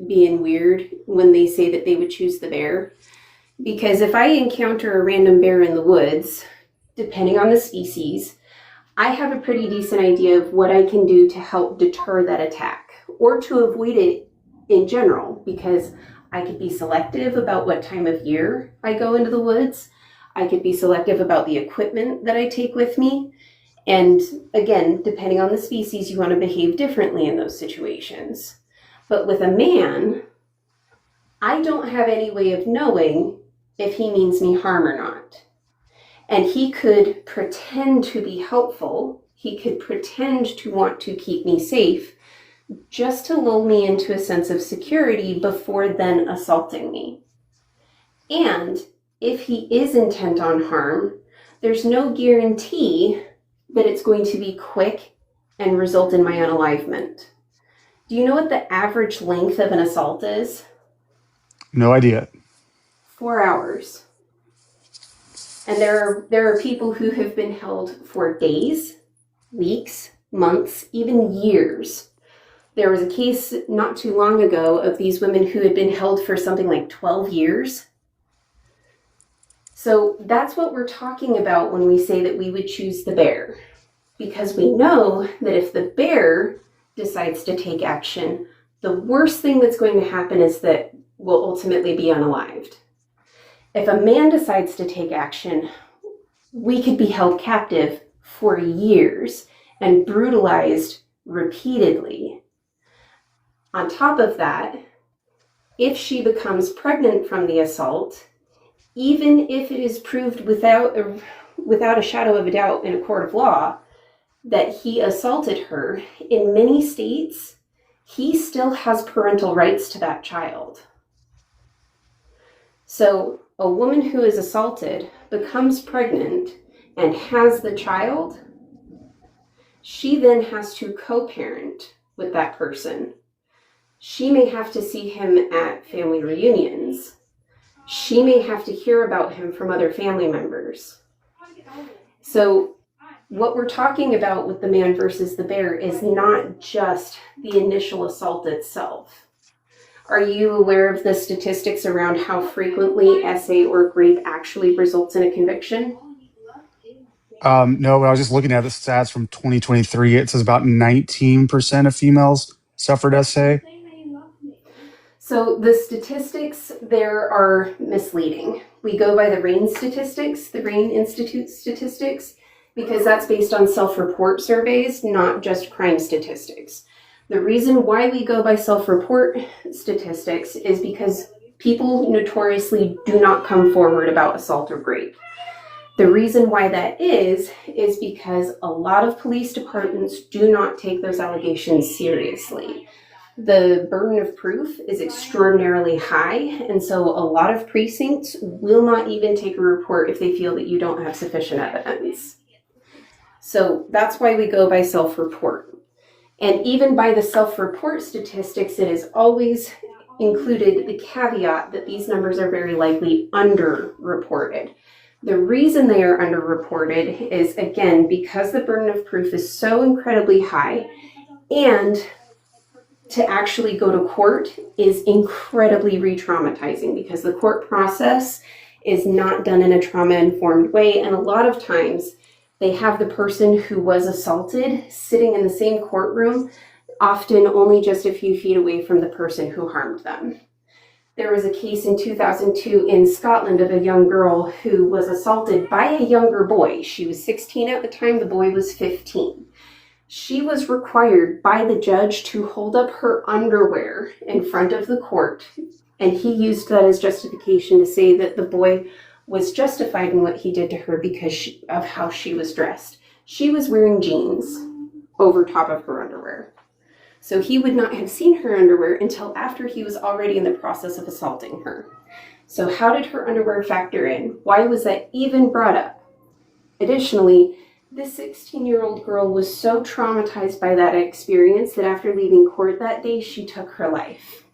being weird when they say that they would choose the bear? Because if I encounter a random bear in the woods, depending on the species, I have a pretty decent idea of what I can do to help deter that attack or to avoid it in general, because I could be selective about what time of year I go into the woods. I could be selective about the equipment that I take with me. And again, depending on the species, you want to behave differently in those situations. But with a man, I don't have any way of knowing if he means me harm or not. And he could pretend to be helpful. He could pretend to want to keep me safe just to lull me into a sense of security before then assaulting me. And if he is intent on harm, there's no guarantee that it's going to be quick and result in my unalivement. Do you know what the average length of an assault is? No idea. 4 hours. And there are people who have been held for days, weeks, months, even years. There was a case not too long ago of these women who had been held for something like 12 years. So that's what we're talking about when we say that we would choose the bear. Because we know that if the bear decides to take action, the worst thing that's going to happen is that we'll ultimately be unalived. If a man decides to take action, we could be held captive for years and brutalized repeatedly. On top of that, if she becomes pregnant from the assault, even if it is proved without a shadow of a doubt in a court of law that he assaulted her, in many states, he still has parental rights to that child. So a woman who is assaulted becomes pregnant and has the child, she then has to co-parent with that person. She may have to see him at family reunions. She may have to hear about him from other family members. So what we're talking about with the man versus the bear is not just the initial assault itself. Are you aware of the statistics around how frequently SA or rape actually results in a conviction? No, but I was just looking at the stats from 2023. It says about 19% of females suffered SA. So the statistics there are misleading. We go by the RAIN statistics, the RAIN Institute statistics, because that's based on self-report surveys, not just crime statistics. The reason why we go by self-report statistics is because people notoriously do not come forward about assault or rape. The reason why that is because a lot of police departments do not take those allegations seriously. The burden of proof is extraordinarily high, and so a lot of precincts will not even take a report if they feel that you don't have sufficient evidence. So that's why we go by self-report. And even by the self-report statistics, it is always included the caveat that these numbers are very likely underreported. The reason they are underreported is, again, because the burden of proof is so incredibly high, and to actually go to court is incredibly re-traumatizing because the court process is not done in a trauma-informed way, and a lot of times they have the person who was assaulted sitting in the same courtroom, often only just a few feet away from the person who harmed them. There was a case in 2002 in Scotland of a young girl who was assaulted by a younger boy. She was 16 at the time, the boy was 15. She was required by the judge to hold up her underwear in front of the court, and he used that as justification to say that the boy was justified in what he did to her because of how she was dressed. She was wearing jeans over top of her underwear. So he would not have seen her underwear until after he was already in the process of assaulting her. So how did her underwear factor in? Why was that even brought up? Additionally, this 16-year-old girl was so traumatized by that experience that after leaving court that day, she took her life.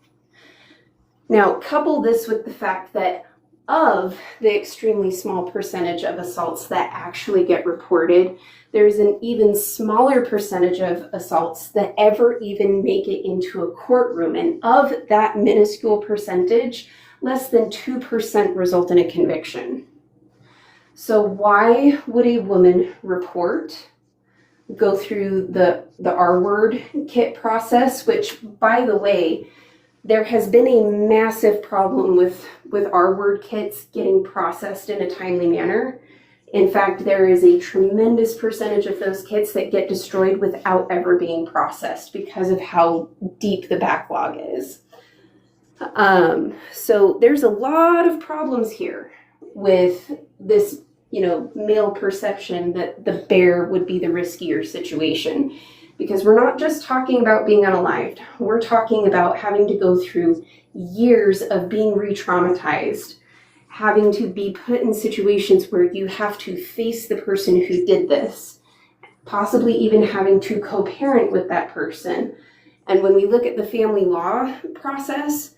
Now, couple this with the fact that of the extremely small percentage of assaults that actually get reported, there's an even smaller percentage of assaults that ever even make it into a courtroom. And of that minuscule percentage, less than 2% result in a conviction. So why would a woman report, go through the R word kit process, which, by the way, there has been a massive problem with R word kits getting processed in a timely manner. In fact, there is a tremendous percentage of those kits that get destroyed without ever being processed because of how deep the backlog is. So there's a lot of problems here with this, male perception that the bear would be the riskier situation. Because we're not just talking about being unalived. We're talking about having to go through years of being re-traumatized, having to be put in situations where you have to face the person who did this, possibly even having to co-parent with that person. And when we look at the family law process,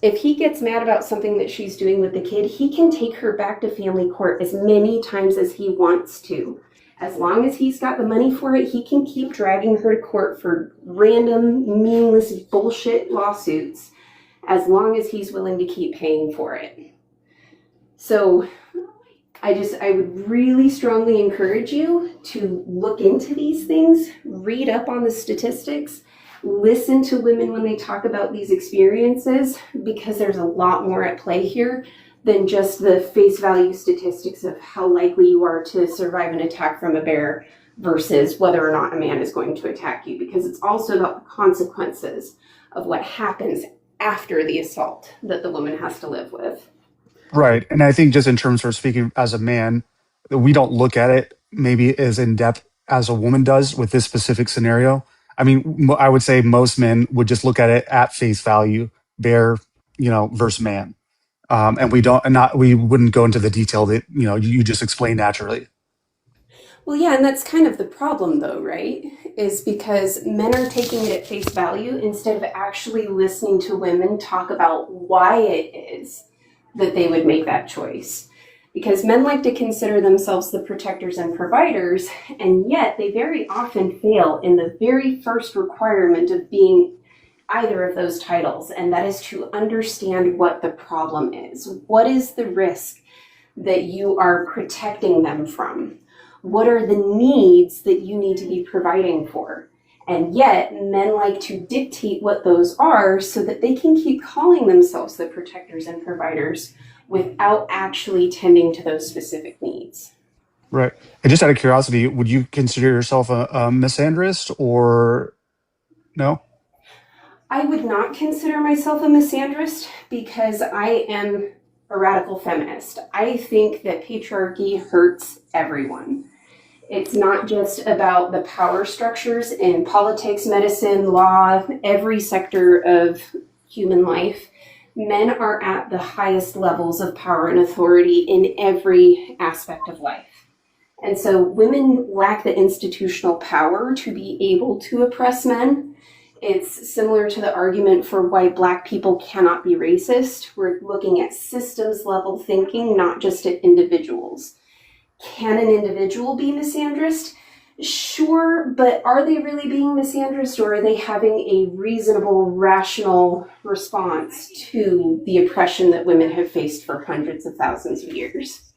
if he gets mad about something that she's doing with the kid, he can take her back to family court as many times as he wants to. As long as he's got the money for it, he can keep dragging her to court for random, meaningless bullshit lawsuits, as long as he's willing to keep paying for it. So I would really strongly encourage you to look into these things, read up on the statistics, listen to women when they talk about these experiences, because there's a lot more at play here than just the face value statistics of how likely you are to survive an attack from a bear versus whether or not a man is going to attack you, because it's also about the consequences of what happens after the assault that the woman has to live with. Right. And I think just in terms of speaking as a man, we don't look at it maybe as in depth as a woman does with this specific scenario. I mean, I would say most men would just look at it at face value, bear, versus man. And we wouldn't go into the detail that, you just explained naturally. Well, yeah, and that's kind of the problem, though, right? Is because men are taking it at face value instead of actually listening to women talk about why it is that they would make that choice. Because men like to consider themselves the protectors and providers, and yet they very often fail in the very first requirement of being either of those titles, and that is to understand what the problem is. What is the risk that you are protecting them from? What are the needs that you need to be providing for? And yet, men like to dictate what those are so that they can keep calling themselves the protectors and providers without actually tending to those specific needs. Right. And just out of curiosity, would you consider yourself a misandrist or no? I would not consider myself a misandrist because I am a radical feminist. I think that patriarchy hurts everyone. It's not just about the power structures in politics, medicine, law, every sector of human life. Men are at the highest levels of power and authority in every aspect of life. And so women lack the institutional power to be able to oppress men. It's similar to the argument for why Black people cannot be racist. We're looking at systems level thinking, not just at individuals. Can an individual be misandrist? Sure, but are they really being misandrist, or are they having a reasonable, rational response to the oppression that women have faced for hundreds of thousands of years?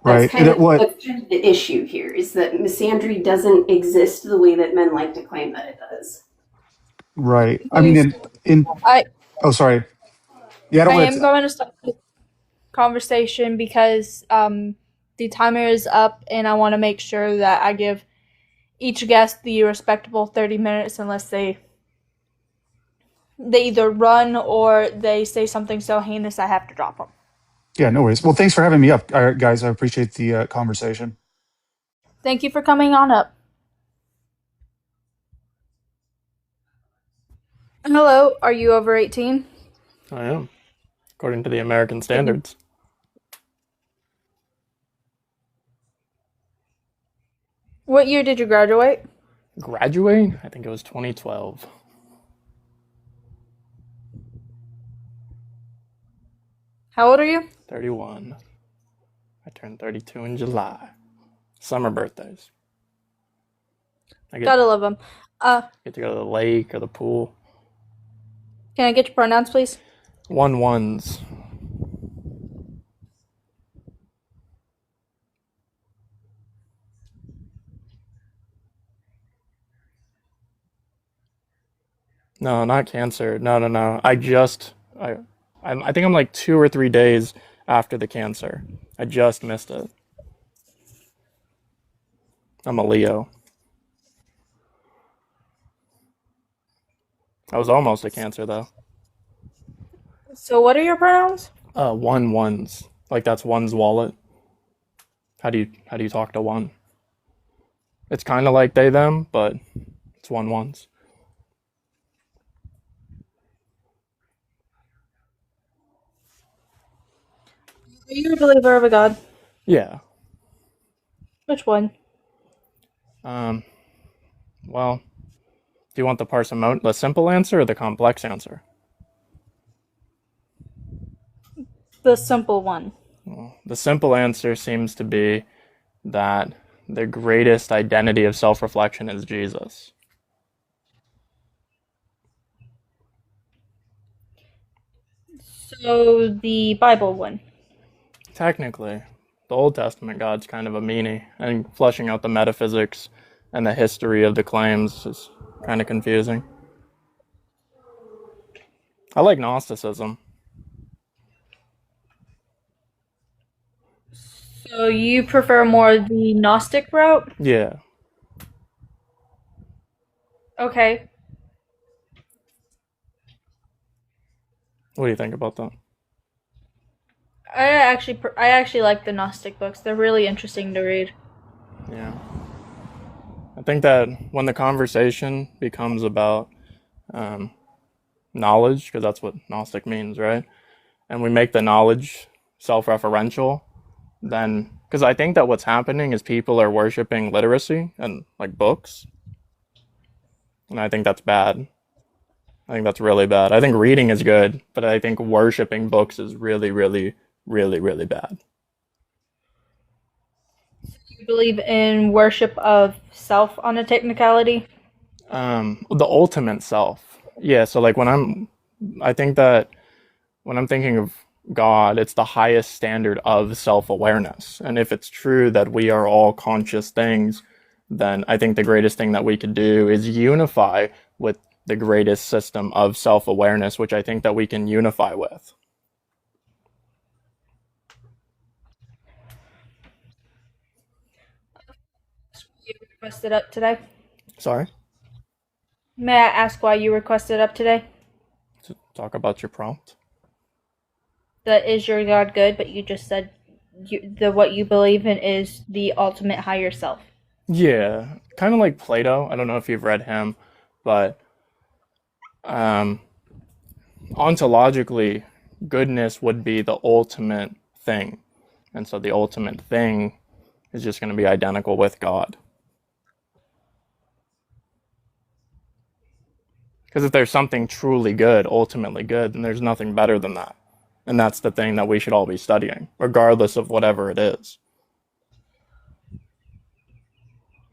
That's Right. kind of the issue here, is that misandry doesn't exist the way that men like to claim that it does. Right. I mean, oh, sorry. Yeah, I am going to stop the conversation because the timer is up, and I want to make sure that I give each guest the respectable 30 minutes unless they either run or they say something so heinous I have to drop them. Yeah, no worries. Well, thanks for having me up, guys. I appreciate the conversation. Thank you for coming on up. Hello, are you over 18? I am, according to the American standards. What year did you graduate? Graduate? I think it was 2012. How old are you? 31. I turned 32 in July. Summer birthdays. I Gotta love them. get to go to the lake or the pool. Can I get your pronouns, please? 1-1s. No, not cancer. No. I think I'm like 2 or 3 days after the cancer. I just missed it. I'm a Leo. I was almost a cancer though. So what are your pronouns? 1-1s. Like that's one's wallet. How do you talk to one? It's kind of like they them, but it's 1-1s. Are you a believer of a God? Yeah. Which one? Well, do you want the simple answer or the complex answer? The simple one. Well, the simple answer seems to be that the greatest identity of self-reflection is Jesus. So the Bible one. Technically, the Old Testament God's kind of a meanie, and fleshing out the metaphysics and the history of the claims is kind of confusing. I like Gnosticism. So you prefer more the Gnostic route? Yeah. Okay. What do you think about that? I actually like the Gnostic books. They're really interesting to read. Yeah. I think that when the conversation becomes about knowledge, because that's what Gnostic means, right? And we make the knowledge self-referential, then, because I think that what's happening is people are worshiping literacy and like books, and I think that's bad. I think that's really bad. I think reading is good, but I think worshiping books is really, really, really, really bad. You believe in worship of self on a technicality? The ultimate self. Yeah, so like I think that when I'm thinking of God, it's the highest standard of self-awareness. And if it's true that we are all conscious things, then I think the greatest thing that we could do is unify with the greatest system of self-awareness, which I think that we can unify with. You requested up today? Sorry? May I ask why you requested up today? To talk about your prompt? That is your God good, but you just said what you believe in is the ultimate higher self. Yeah, kind of like Plato. I don't know if you've read him, but ontologically, goodness would be the ultimate thing. And so the ultimate thing is just going to be identical with God. Because if there's something truly good, ultimately good, then there's nothing better than that. And that's the thing that we should all be studying, regardless of whatever it is.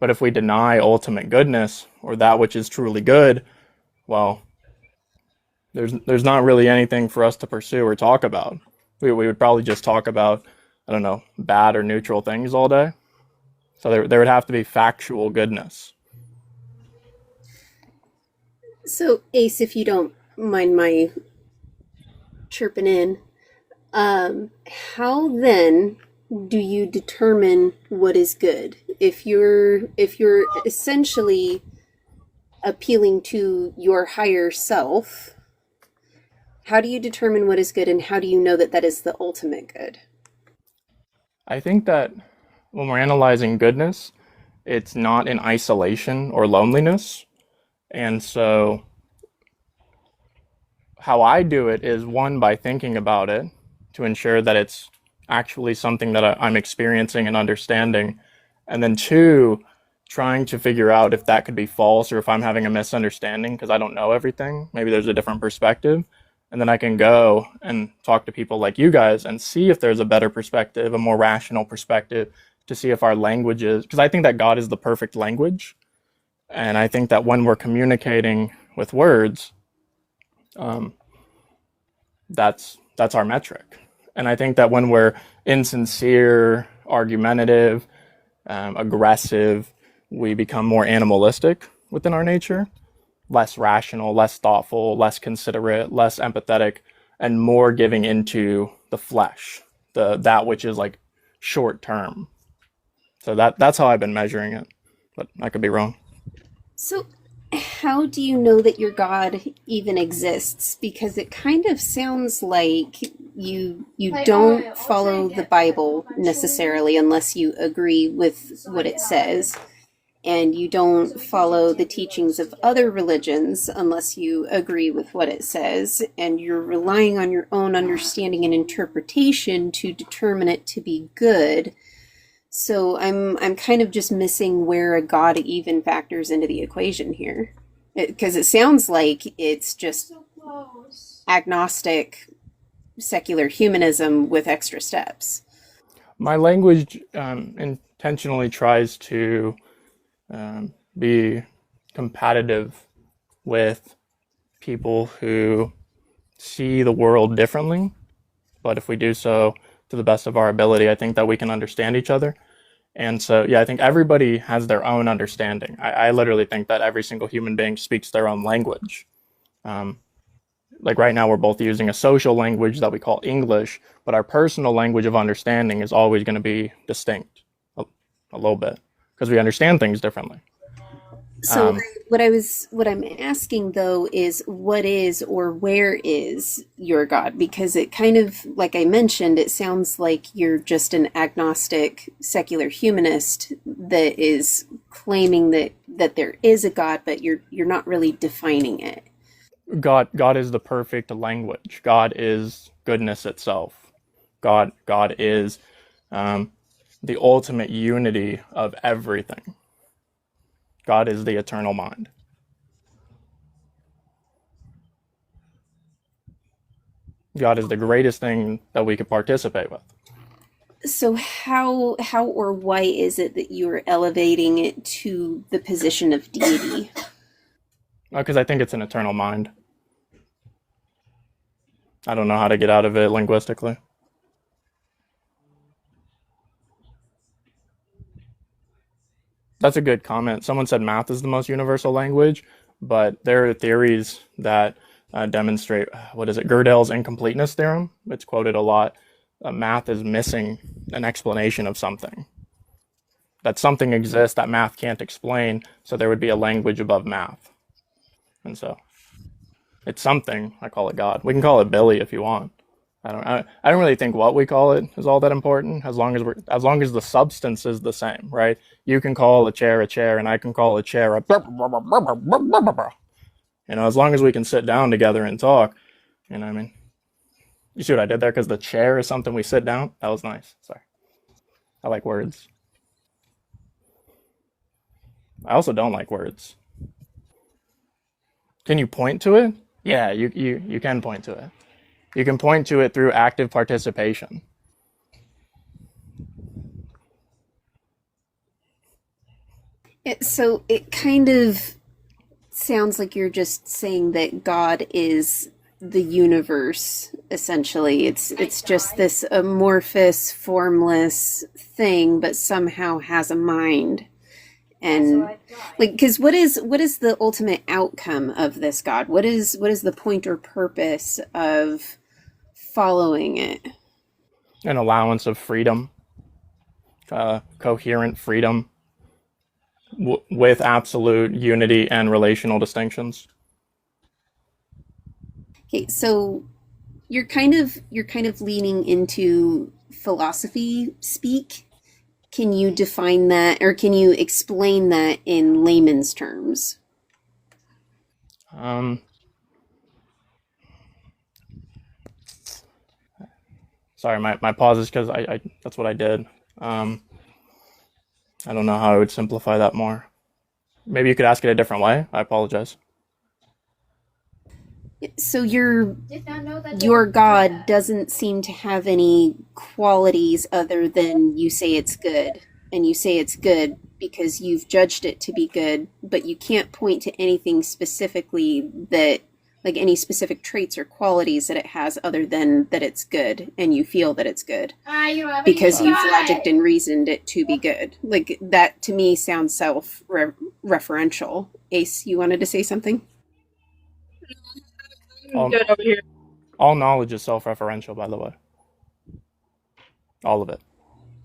But if we deny ultimate goodness, or that which is truly good, well, there's not really anything for us to pursue or talk about. We would probably just talk about, I don't know, bad or neutral things all day. So there would have to be factual goodness. So, Ace, if you don't mind my chirping in, how then do you determine what is good? If you're essentially appealing to your higher self, how do you determine what is good, and how do you know that that is the ultimate good? I think that when we're analyzing goodness, it's not in isolation or loneliness. And so how I do it is, one, by thinking about it to ensure that it's actually something that I'm experiencing and understanding. And then two, trying to figure out if that could be false or if I'm having a misunderstanding because I don't know everything. Maybe there's a different perspective. And then I can go and talk to people like you guys and see if there's a better perspective, a more rational perspective, to see if our languages, because I think that God is the perfect language. And I think that when we're communicating with words, um, that's our metric. And I think that when we're insincere, argumentative, aggressive, we become more animalistic within our nature, less rational, less thoughtful, less considerate, less empathetic, and more giving into the flesh, that which is like short term. So that's how I've been measuring it, but I could be wrong. So, how do you know that your God even exists? Because it kind of sounds like you don't follow the Bible necessarily unless you agree with what it says, and you don't follow the teachings of other religions unless you agree with what it says, and you're relying on your own understanding and interpretation to determine it to be good. So I'm kind of just missing where a God even factors into the equation here, because it sounds like it's just agnostic secular humanism with extra steps. My language intentionally tries to be competitive with people who see the world differently. But if we do so to the best of our ability, I think that we can understand each other. And so, yeah, I think everybody has their own understanding. I literally think that every single human being speaks their own language. Like right now, we're both using a social language that we call English, but our personal language of understanding is always going to be distinct a little bit because we understand things differently. So what I'm asking though is what is or where is your God? Because it kind of, like I mentioned, it sounds like you're just an agnostic secular humanist that is claiming that there is a God, but you're not really defining it. God is the perfect language. God is goodness itself. God is the ultimate unity of everything. God is the eternal mind. God is the greatest thing that we could participate with. So how or why is it that you are elevating it to the position of deity? Because I think it's an eternal mind. I don't know how to get out of it linguistically. That's a good comment. Someone said math is the most universal language, but there are theories that demonstrate, what is it, Gödel's incompleteness theorem. It's quoted a lot. Math is missing an explanation of something. That something exists that math can't explain, so there would be a language above math. And so it's something. I call it God. We can call it Billy if you want. I don't really think what we call it is all that important, as long as the substance is the same, right? You can call a chair, and I can call a chair a as long as we can sit down together and talk, what I mean? You see what I did there? Because the chair is something we sit down. That was nice. Sorry. I like words. I also don't like words. Can you point to it? Yeah, you can point to it. You can point to it through active participation. So it kind of sounds like you're just saying that God is the universe, essentially. It's just this amorphous, formless thing, but somehow has a mind. And like, because what is the ultimate outcome of this God? What is the point or purpose of following it? An allowance of freedom, coherent freedom, with absolute unity and relational distinctions. Okay, so you're kind of leaning into philosophy speak. Can you define that, or can you explain that in layman's terms? Sorry, my pause is because I that's what I did. I don't know how I would simplify that more. Maybe you could ask it a different way. I apologize. So your God doesn't seem to have any qualities other than you say it's good, and you say it's good because you've judged it to be good, but you can't point to anything specifically that, like any specific traits or qualities that it has other than that it's good and you feel that it's good because you've logicked and reasoned it to be good. Like that to me sounds self-referential. Ace, you wanted to say something? All, all knowledge is self-referential, by the way. All of it.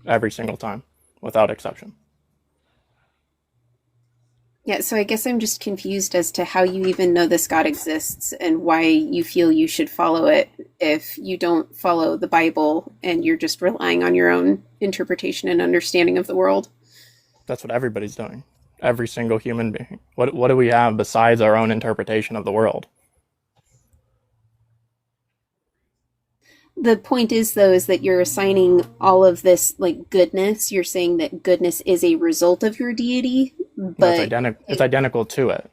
Every single time, without exception. Yeah, so I guess I'm just confused as to how you even know this God exists and why you feel you should follow it if you don't follow the Bible and you're just relying on your own interpretation and understanding of the world. That's what everybody's doing. Every single human being. What do we have besides our own interpretation of the world? The point is, though, is that you're assigning all of this like goodness. You're saying that goodness is a result of your deity, but it's identical to it.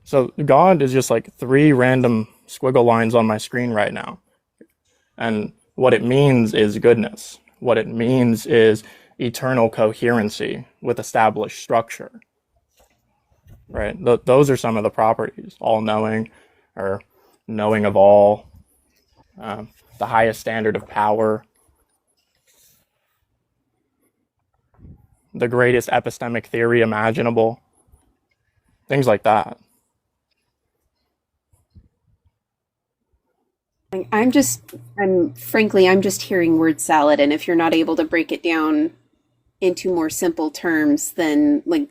So God is just like 3 random squiggle lines on my screen right now, and what it means is goodness. What it means is eternal coherency with established structure. Right? Those are some of the properties: all-knowing, or knowing of all. The highest standard of power, the greatest epistemic theory imaginable, things like that. I'm just hearing word salad, and if you're not able to break it down into more simple terms, then like,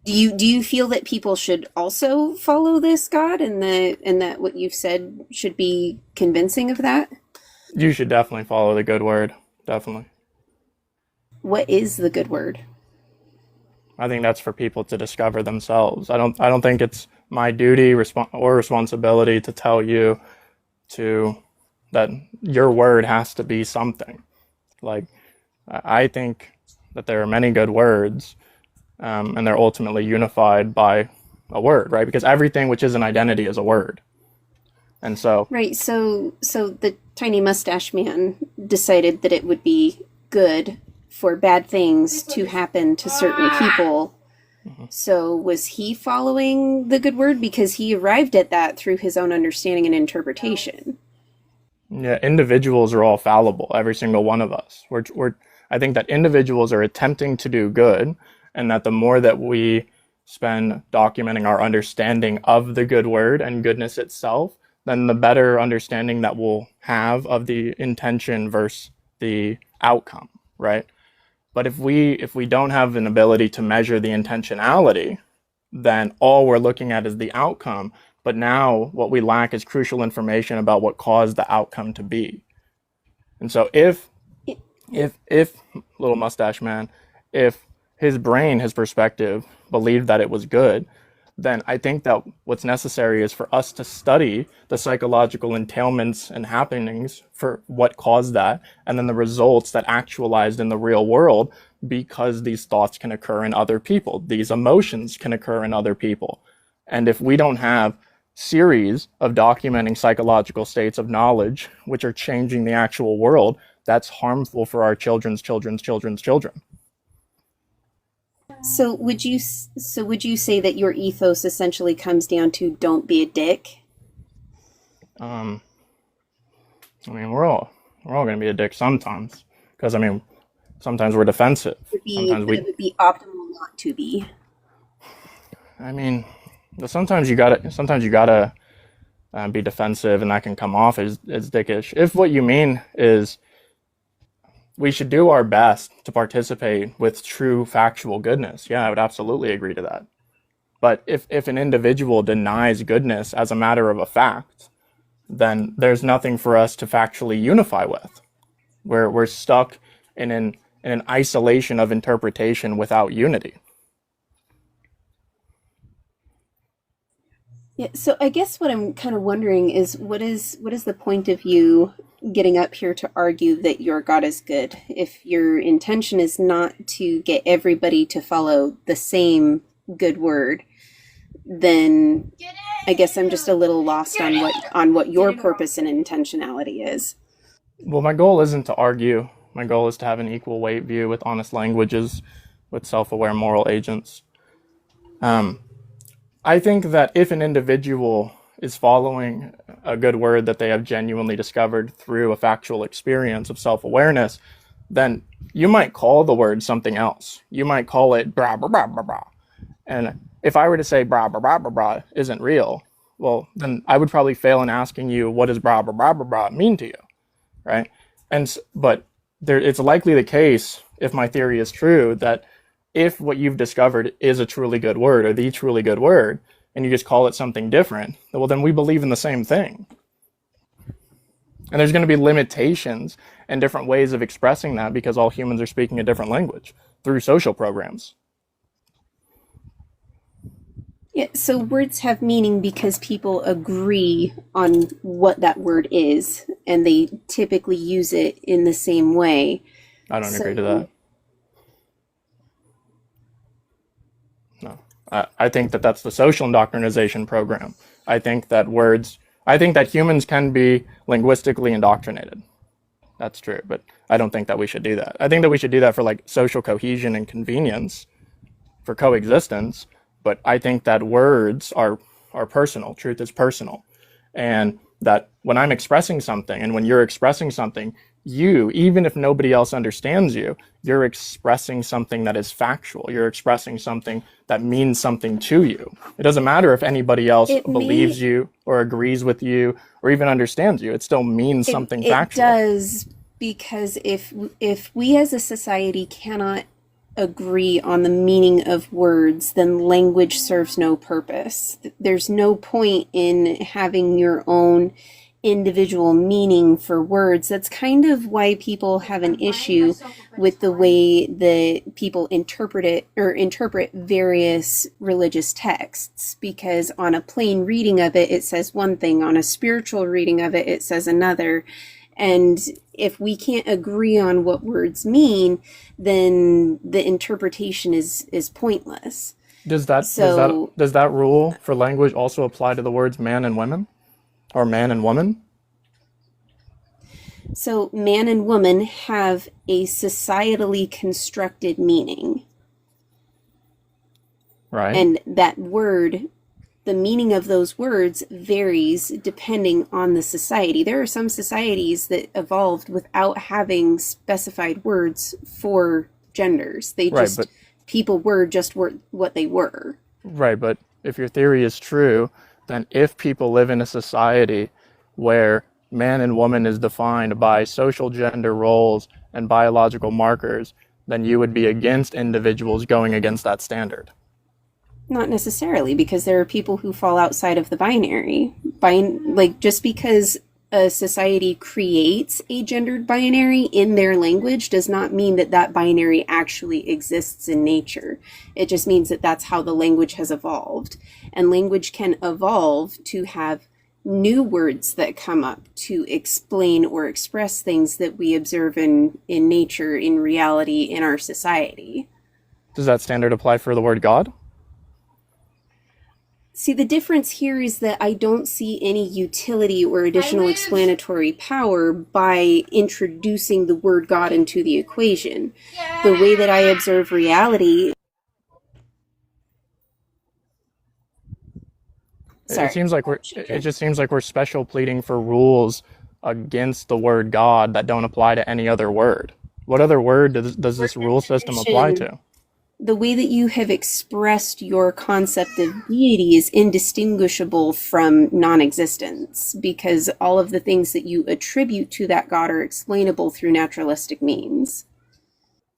do you feel that people should also follow this God, and that what you've said should be convincing of that? You should definitely follow the good word. Definitely. What is the good word? I think that's for people to discover themselves. I don't think it's my duty or responsibility to tell you that your word has to be something. Like, I think that there are many good words, and they're ultimately unified by a word, right? Because everything which is an identity is a word. And so... Right, so the tiny mustache man decided that it would be good for bad things to happen to certain people. Mm-hmm. So was he following the good word? Because he arrived at that through his own understanding and interpretation. Yeah, individuals are all fallible, every single one of us. I think that individuals are attempting to do good, and that the more that we spend documenting our understanding of the good word and goodness itself, then the better understanding that we'll have of the intention versus the outcome, right? But if we don't have an ability to measure the intentionality, then all we're looking at is the outcome. But now what we lack is crucial information about what caused the outcome to be. And so if little mustache man, if his brain, his perspective, believed that it was good, then I think that what's necessary is for us to study the psychological entailments and happenings for what caused that, and then the results that actualized in the real world, because these thoughts can occur in other people. These emotions can occur in other people. And if we don't have series of documenting psychological states of knowledge which are changing the actual world, that's harmful for our children's children's children's children. So would you say that your ethos essentially comes down to don't be a dick? I mean, we're all going to be a dick sometimes, because I mean, sometimes we're defensive. It would be optimal not to be. I mean, sometimes you gotta be defensive, and that can come off as dickish. If what you mean is we should do our best to participate with true factual goodness, yeah, I would absolutely agree to that. But if an individual denies goodness as a matter of a fact, then there's nothing for us to factually unify with. We're stuck in an isolation of interpretation without unity. Yeah, so I guess what I'm kind of wondering is what is the point of you getting up here to argue that your God is good if your intention is not to get everybody to follow the same good word? then I guess I'm just a little lost on what your purpose and intentionality is. Well, my goal isn't to argue. My goal is to have an equal weight view with honest languages, with self-aware moral agents. I think that if an individual is following a good word that they have genuinely discovered through a factual experience of self-awareness, then you might call the word something else. You might call it blah, blah, blah, blah, blah. And if I were to say blah, blah, blah, blah, blah isn't real, well, then I would probably fail in asking you, what does blah, blah, blah, blah, blah mean to you, right? But it's likely the case, if my theory is true, that if what you've discovered is a truly good word or the truly good word, and you just call it something different, well, then we believe in the same thing. And there's going to be limitations and different ways of expressing that because all humans are speaking a different language through social programs. Yeah, so words have meaning because people agree on what that word is, and they typically use it in the same way. I don't agree to that. No. I think that that's the social indoctrination program. I think that humans can be linguistically indoctrinated. That's true, but I don't think that we should do that. I think that we should do that for like social cohesion and convenience, for coexistence, but I think that words are personal. Truth is personal. And that when I'm expressing something and when you're expressing something, you, even if nobody else understands you, you're expressing something that is factual. You're expressing something that means something to you. It doesn't matter if anybody else believes you or agrees with you or even understands you. It still means something factual. It does, because if we as a society cannot agree on the meaning of words, then language serves no purpose. There's no point in having your own individual meaning for words. That's kind of why people have an issue with the way that people interpret various religious texts, because on a plain reading of it, it says one thing. On a spiritual reading of it, it says another. And if we can't agree on what words mean, then the interpretation is pointless. Does that rule for language also apply to the words man and women? Or man and woman? So man and woman have a societally constructed meaning. Right. And that word, the meaning of those words varies depending on the society. There are some societies that evolved without having specified words for genders. People were just what they were. Right, but if your theory is true, then if people live in a society where man and woman is defined by social gender roles and biological markers, then you would be against individuals going against that standard. Not necessarily, because there are people who fall outside of the binary. Just because a society creates a gendered binary in their language does not mean that that binary actually exists in nature. It just means that that's how the language has evolved. And language can evolve to have new words that come up to explain or express things that we observe in nature, in reality, in our society. Does that standard apply for the word God? See, the difference here is that I don't see any utility or additional explanatory power by introducing the word God into the equation. The way that I observe reality... Sorry. It just seems like we're special pleading for rules against the word God that don't apply to any other word. What other word does this rule system apply to? The way that you have expressed your concept of deity is indistinguishable from non-existence, because all of the things that you attribute to that God are explainable through naturalistic means.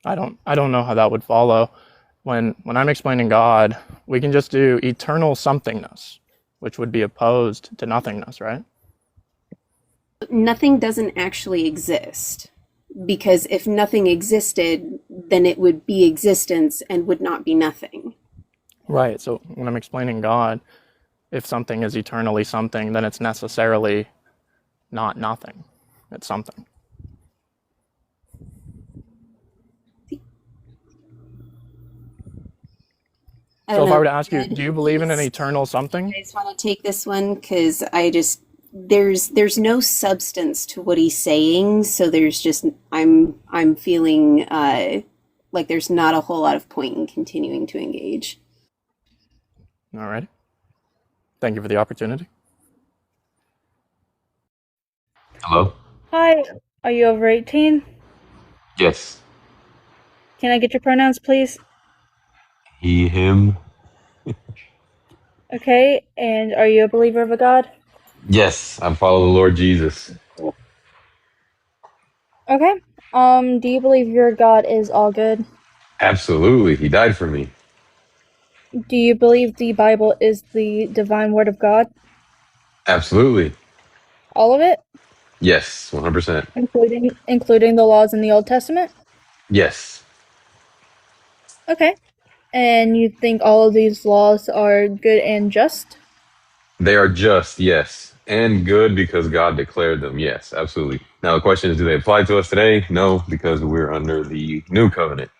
I don't know how that would follow. When I'm explaining God, we can just do eternal somethingness, which would be opposed to nothingness, right? Nothing doesn't actually exist, because if nothing existed, then it would be existence and would not be nothing. Right, so when I'm explaining God, if something is eternally something, then it's necessarily not nothing. It's something. I So don't if I know. were to ask you, do you believe in an eternal something? You guys want to take this one because there's no substance to what he's saying, so I'm feeling like there's not a whole lot of point in continuing to engage. All right. Thank you for the opportunity. Hello? Hi, are you over 18? Yes. Can I get your pronouns, please? He, him. Okay, and are you a believer of a God? Yes, I follow the Lord Jesus. Okay. Do you believe your God is all good? Absolutely. He died for me. Do you believe the Bible is the divine word of God? Absolutely. All of it? Yes, 100%. Including the laws in the Old Testament? Yes. Okay. And you think all of these laws are good and just? They are just, yes. And good because God declared them. Yes, absolutely. Now the question is, do they apply to us today? No, because we're under the new covenant.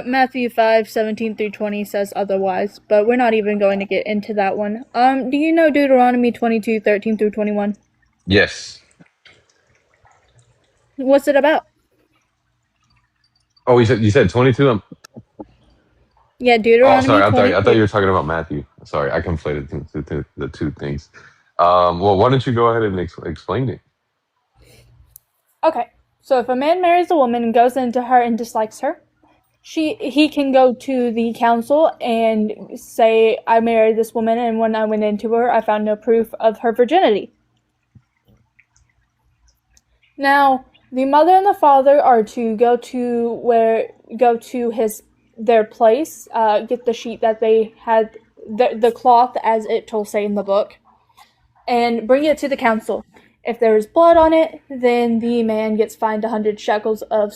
Matthew 5:17 through 20 says otherwise, but we're not even going to get into that one. Do you know Deuteronomy 22:13 through 21? Yes. What's it about? Oh, you said 22? Yeah, Oh, Deuteronomy sorry. I thought you 22. were talking about Matthew. Sorry, I conflated the two things. Well, why don't you go ahead and explain it? Okay, so if a man marries a woman and goes into her and dislikes her, he can go to the council and say, I married this woman, and when I went into her, I found no proof of her virginity. Now, the mother and the father are to go to their place, get the sheet that they had, the cloth as it will say in the book, and bring it to the council. If there is blood on it, then the man gets fined 100 shekels of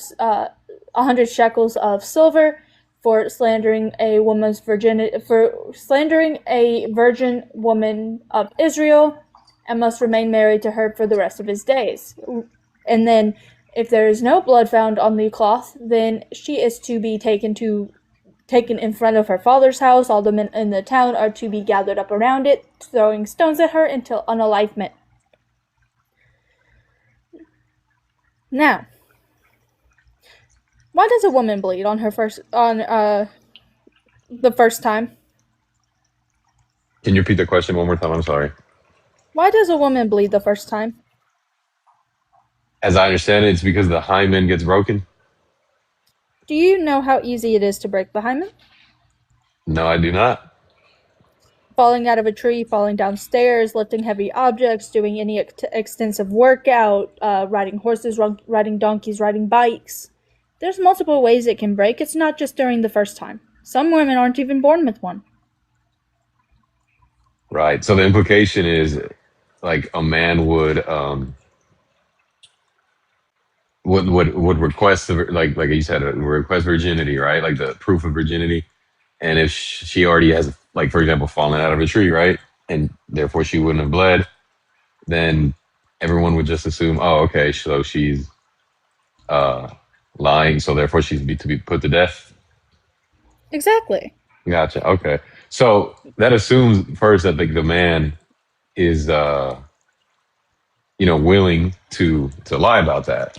100 shekels of silver for slandering a woman's virginity, for slandering a virgin woman of Israel, and must remain married to her for the rest of his days. And then, if there is no blood found on the cloth, then she is to be taken in front of her father's house. All the men in the town are to be gathered up around it, throwing stones at her until unalivement. Now, why does a woman bleed on the first time? Can you repeat the question one more time? I'm sorry. Why does a woman bleed the first time? As I understand it, it's because the hymen gets broken. Do you know how easy it is to break the hymen? No, I do not. Falling out of a tree, falling downstairs, lifting heavy objects, doing any extensive workout, riding horses, riding donkeys, riding bikes. There's multiple ways it can break. It's not just during the first time. Some women aren't even born with one. Right. So the implication is, like, a man would request like you said, request virginity, right? Like the proof of virginity. And if she already has, like, for example, fallen out of a tree, right, and therefore she wouldn't have bled, then everyone would just assume, oh, okay, so she's uh lying, so therefore she's to be put to death. Exactly. Gotcha. Okay. So that assumes first that, like, the man is willing to lie about that.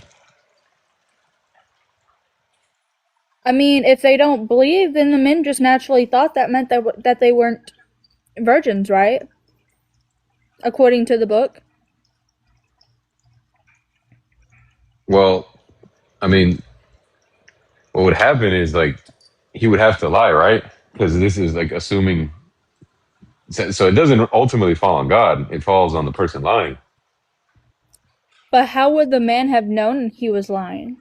I mean, if they don't believe, then the men just naturally thought that meant that they weren't virgins, right? According to the book. Well, I mean, what would happen is, like, he would have to lie, right? Because this is, like, assuming. So it doesn't ultimately fall on God; it falls on the person lying. But how would the man have known he was lying?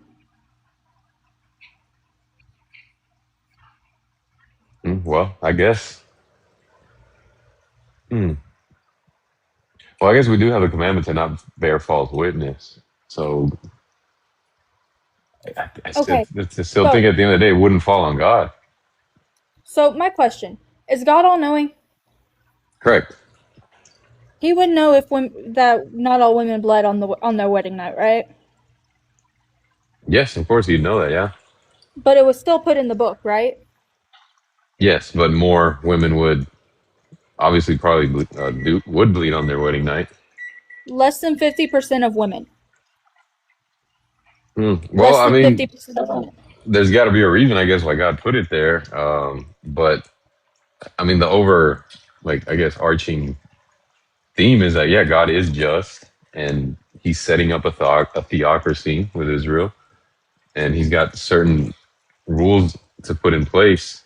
Well, I guess. Hmm. Well, I guess we do have a commandment to not bear false witness. So I still, Okay, I still think at the end of the day, it wouldn't fall on God. so my question, is God all-knowing? Correct. He would know that not all women bled on their wedding night, right? Yes, of course you'd know that. Yeah. But it was still put in the book, right? Yes, but more women would obviously probably would bleed on their wedding night. Less than 50% of women. Well, Less I than mean, 50% of women. there's got to be a reason, I guess, why God put it there. But I mean, the over, like, I guess, arching theme is that yeah, God is just, and He's setting up a theocracy with Israel, and He's got certain rules to put in place,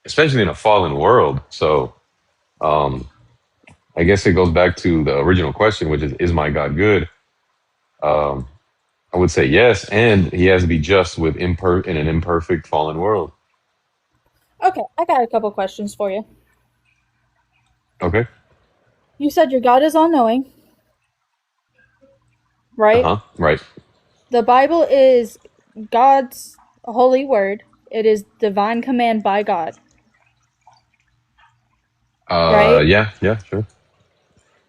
especially in a fallen world. So, um, I guess it goes back to the original question, which is my God good? Um, I would say yes, and He has to be just with in an imperfect fallen world. Okay, I got a couple questions for you. Okay. You said your God is all knowing, right? Uh huh. Right. The Bible is God's holy word. It is divine command by God, right? Yeah. Yeah. Sure.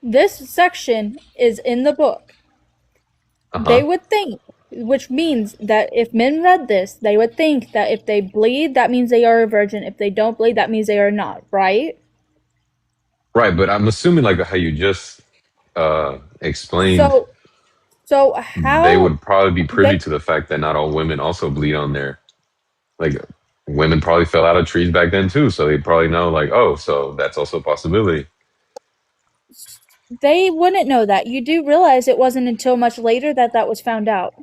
This section is in the book. Uh They huh. would think, which means that if men read this, they would think that if they bleed, that means they are a virgin. If they don't bleed, that means they are not, right? Right, but I'm assuming like how you just explained, So, so they how would probably be privy they to the fact that not all women also bleed on their like women probably fell out of trees back then too, so they probably know like oh, so that's also a possibility. they wouldn't know that. You do realize it wasn't until much later that that was found out.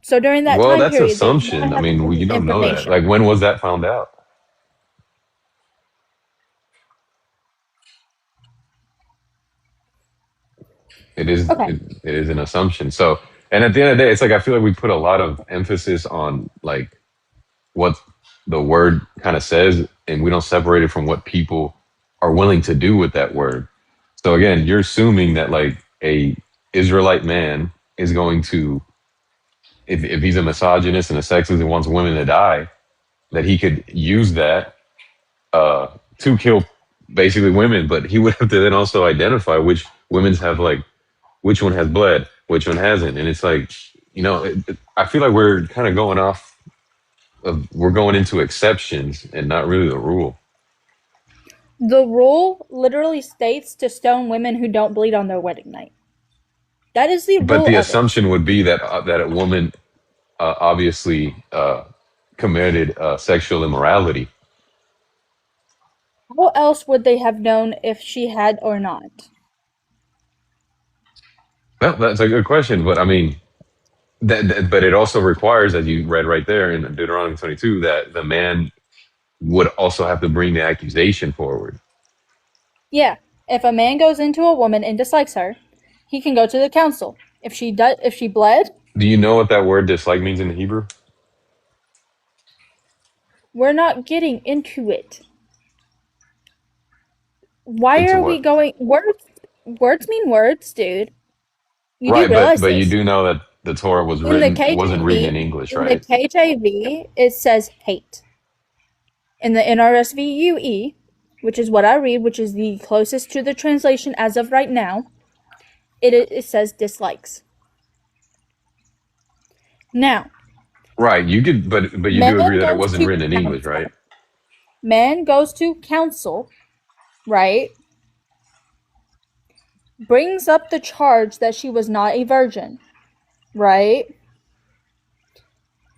So during that Well, time that's period, they did not assumption. I have mean, any you don't know that. information. Like when was that found out? Okay. It is an assumption. So, and at the end of the day, it's like I feel like we put a lot of emphasis on like what the word kind of says, and we don't separate it from what people are willing to do with that word. So again, you're assuming that like a Israelite man is going to, if he's a misogynist and a sexist and wants women to die, that he could use that to kill basically women, but he would have to then also identify which women's have like which one has bled, which one hasn't, and it's like I feel like we're kind of going off we're going into exceptions and not really the rule. The rule literally states to stone women who don't bleed on their wedding night. That is the But rule the of it. assumption would be that that a woman obviously committed sexual immorality. How else would they have known if she had or not? Well, that's a good question, but I mean, but it also requires, as you read right there in Deuteronomy 22, that the man would also have to bring the accusation forward. Yeah, if a man goes into a woman and dislikes her, he can go to the council. If she bled, Do you know what that word dislike means in the Hebrew? we're not getting into it. Why Into are we what? going words? Words mean words, dude. You do Right, realize but you this. do know that the Torah In the wasn't written in KJV, English, in the right? KJV, it says hate. In the NRSV which is what I read, which is the closest to the translation as of right now, it says dislikes. Now, Right. You could, but you do agree man that it goes wasn't to written in English, right? council. Man goes to council, right? Brings up the charge that she was not a virgin, right?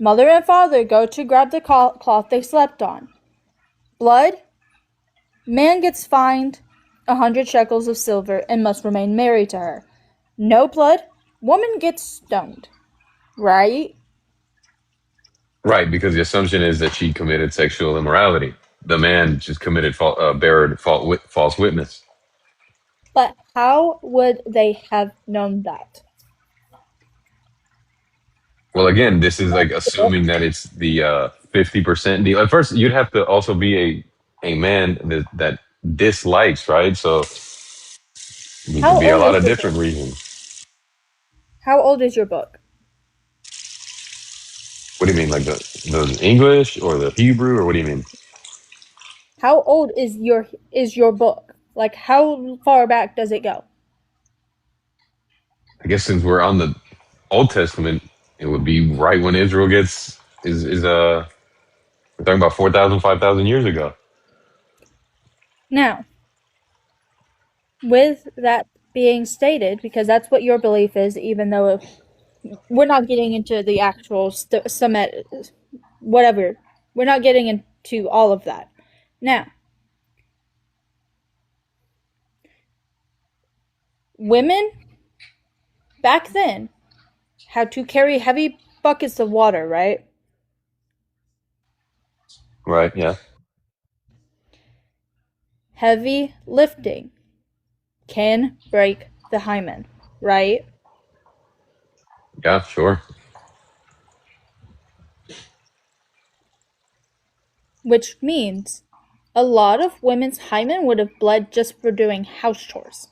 Mother and father go to grab the cloth they slept on. Blood. Man gets fined 100 shekels of silver and must remain married to her. No blood. Woman gets stoned, right? Right, because the assumption is that she committed sexual immorality. The man just committed false witness. But how would they have known that? Well, again, this is like assuming that it's the 50% deal. At first, you'd have to also be a man that dislikes, right? So it could How be a old lot is of your book? different reasons. How old is your book? What do you mean, like the English or the Hebrew, or what do you mean? How old is your book? Like how far back does it go? I guess since we're on the Old Testament, it would be right when Israel gets is we're talking about 4,000, 5,000 years ago. Now, with that being stated, because that's what your belief is, even though we're not getting into the actual whatever, we're not getting into all of that. Now, women back then had to carry heavy buckets of water, right? Right. Yeah. Heavy lifting can break the hymen, right? Yeah. Sure. Which means a lot of women's hymen would have bled just for doing house chores,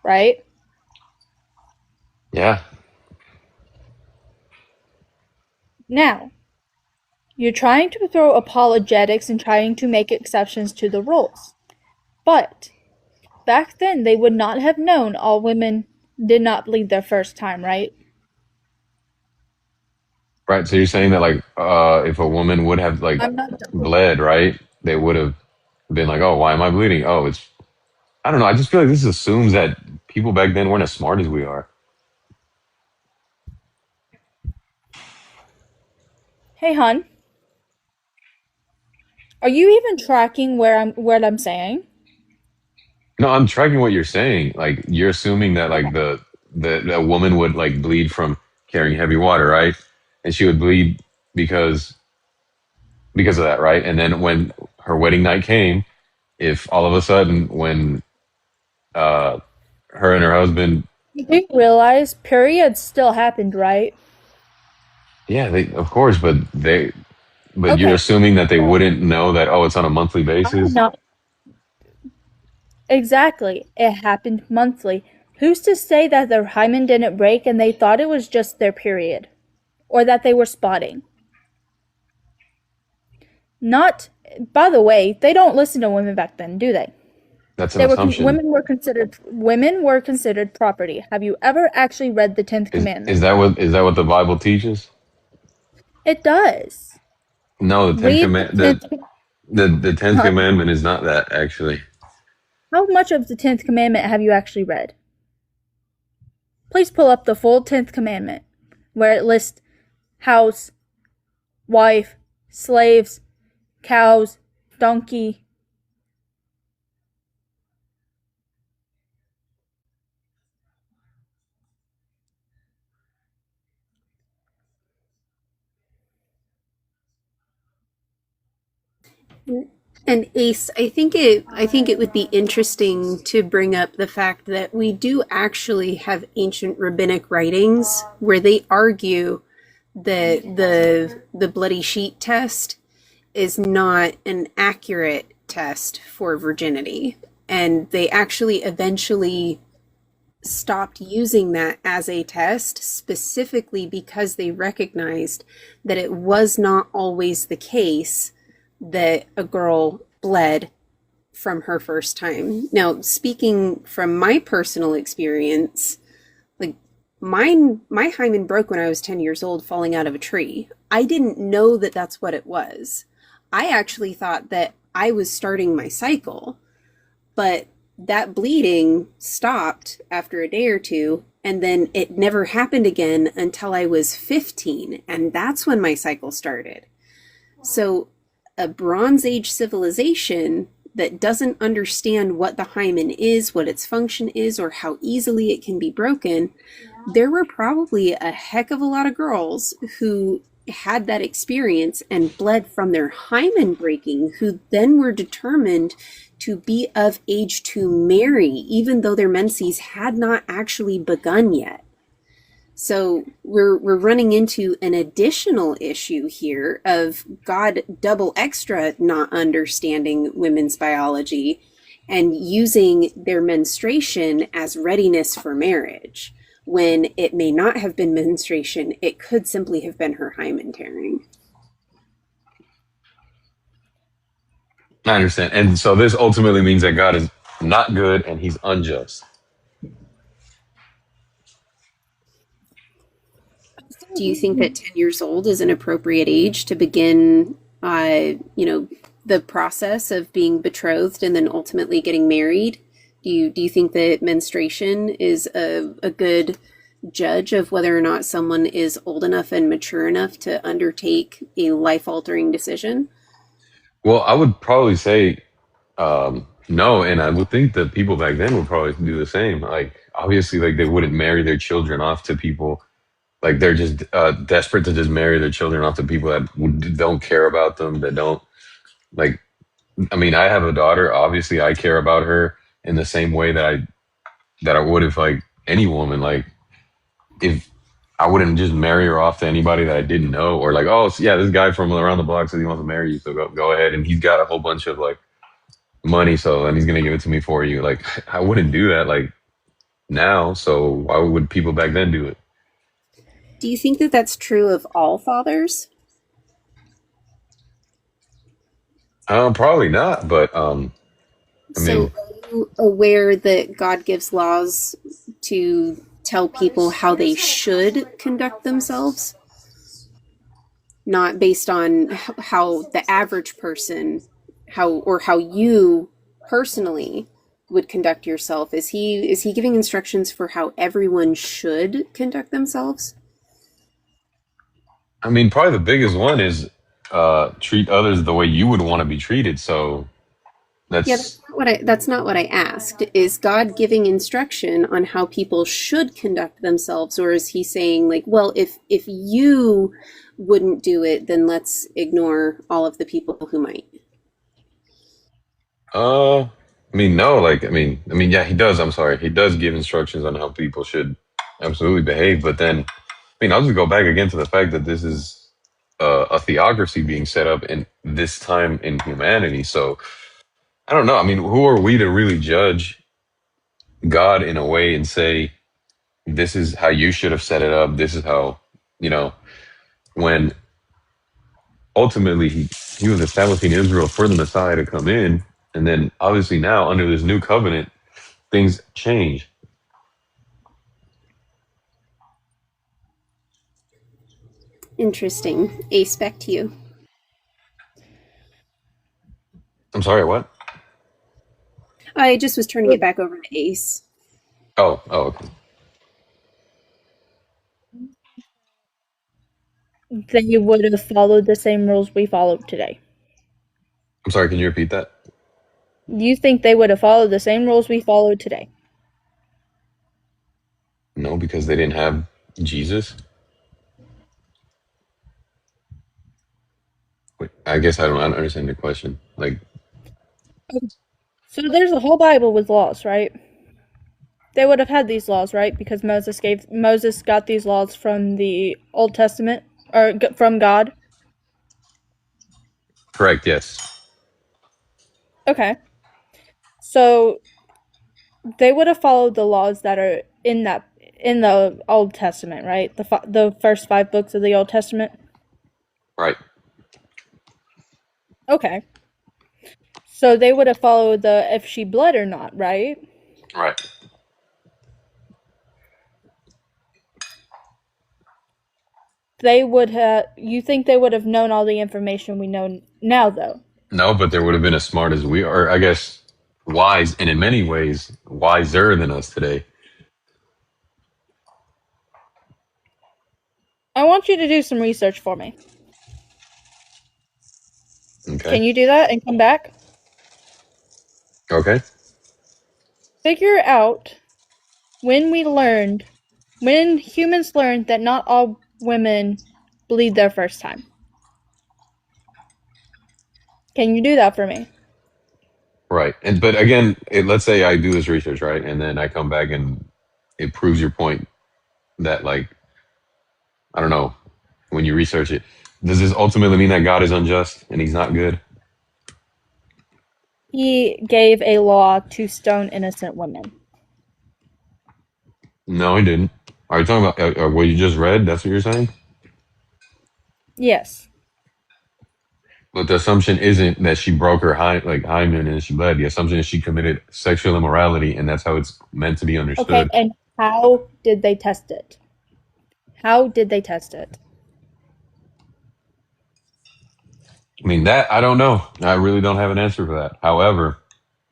right? Yeah. Now, you're trying to throw apologetics and trying to make exceptions to the rules. But back then, they would not have known all women did not bleed their first time, right? Right. So you're saying that like if a woman would have like I'm not done. bled, right, they would have been like, oh, why am I bleeding? Oh, it's I don't know. I just feel like this assumes that people back then weren't as smart as we are. Hey, hun, are you even tracking what I'm saying? No, I'm tracking what you're saying. Like you're assuming that like the woman would like bleed from carrying heavy water, right? And she would bleed because because of that, right? And then when her wedding night came, if all of a sudden when uh her and her husband, You do realize periods still happened, right? yeah, they of course, but you're Okay. assuming that they wouldn't know that, oh, it's on a monthly I'm basis. not exactly. It happened monthly. Who's to say that their hymen didn't break and they thought it was just their period? Or that they were spotting? Not, by the way, they don't listen to women back then, do they? That's an assumption. Women were considered property. Have you ever actually read the 10th Is commandment? that what the Bible teaches? It does. No, the Ten Read the Command 10th. the tenth Hun, commandment is not that actually. how much of the 10th commandment have you actually read? Please pull up the full 10th commandment, where it lists house, wife, slaves, cows, donkey. And Ace, I think it would be interesting to bring up the fact that we do actually have ancient rabbinic writings where they argue that the bloody sheet test is not an accurate test for virginity. And they actually eventually stopped using that as a test specifically because they recognized that it was not always the case that a girl bled from her first time. Now, speaking from my personal experience, like my hymen broke when I was 10 years old falling out of a tree. I didn't know that that's what it was. I actually thought that I was starting my cycle, but that bleeding stopped after a day or two, and then it never happened again until I was 15, and that's when my cycle started. So a Bronze Age civilization that doesn't understand what the hymen is, what its function is, or how easily it can be broken, there were probably a heck of a lot of girls who had that experience and bled from their hymen breaking, who then were determined to be of age to marry, even though their menses had not actually begun yet. So we're running into an additional issue here of God double extra not understanding women's biology and using their menstruation as readiness for marriage, when it may not have been menstruation, it could simply have been her hymen tearing. I understand. And so this ultimately means that God is not good and he's unjust. Do you think that 10 years old is an appropriate age to begin, the process of being betrothed and then ultimately getting married? Do you think that menstruation is a good judge of whether or not someone is old enough and mature enough to undertake a life altering decision? Well, I would probably say no, and I would think that people back then would probably do the same. Like, obviously, like they wouldn't marry their children off to people like they're just desperate to just marry their children off to people that don't care about them, that don't like. I mean, I have a daughter. Obviously, I care about her in the same way that I would if like any woman. Like, if I wouldn't just marry her off to anybody that I didn't know, or like, oh yeah, this guy from around the block says he wants to marry you, so go ahead, and he's got a whole bunch of like money, so and he's gonna give it to me for you. Like, I wouldn't do that like now. So why would people back then do it? Do you think that that's true of all fathers? Probably not, but I So, mean, are you aware that God gives laws to tell people how they should conduct themselves, not based on how the average person, how you personally would conduct yourself? Is he giving instructions for how everyone should conduct themselves? I mean, probably the biggest one is treat others the way you would want to be treated. So Yeah, that's that's not what I asked. Is God giving instruction on how people should conduct themselves, or is he saying like, well, if you wouldn't do it, then let's ignore all of the people who might? I mean, no, like I mean, yeah, he does. I'm sorry, he does give instructions on how people should absolutely behave. But then, I mean, I'll just go back again to the fact that this is a theocracy being set up in this time in humanity. So I don't know. I mean, who are we to really judge God in a way and say this is how you should have set it up? This is how you know when ultimately he was establishing Israel for the Messiah to come in, and then obviously now under this new covenant, things change. Interesting. Ace, back to you. I'm sorry, what? I just was turning it back over to Ace. Oh, okay. They would have followed the same rules we follow today. I'm sorry. Can you repeat that? You think they would have followed the same rules we follow today? No, because they didn't have Jesus. Wait, I don't understand the question. Like, So there's a whole Bible with laws, right? They would have had these laws, right? Because Moses got these laws from the Old Testament or from God. correct? Yes. Okay. So they would have followed the laws that are in the Old Testament, right? The first 5 books of the Old Testament. Right. Okay. So they would have followed the if she bled or not, right? Right. You think they would have known all the information we know now, though? No, but there would have been as smart as we are. I guess wise, and in many ways wiser than us today. I want you to do some research for me. Okay. Can you do that and come back? Okay. Figure out when humans learned that not all women bleed their first time. Can you do that for me? Right. And but again, let's say I do this research, right, and then I come back and it proves your point that like I don't know when you research it. Does this ultimately mean that God is unjust and He's not good? He gave a law to stone innocent women. No, He didn't. Are you talking about what you just read? That's what you're saying. Yes. But the assumption isn't that she broke her hymen and she bled. The assumption is she committed sexual immorality, and that's how it's meant to be Okay, understood. and how did they test it? How did they test it? I mean, that I don't know. I really don't have an answer for that. However,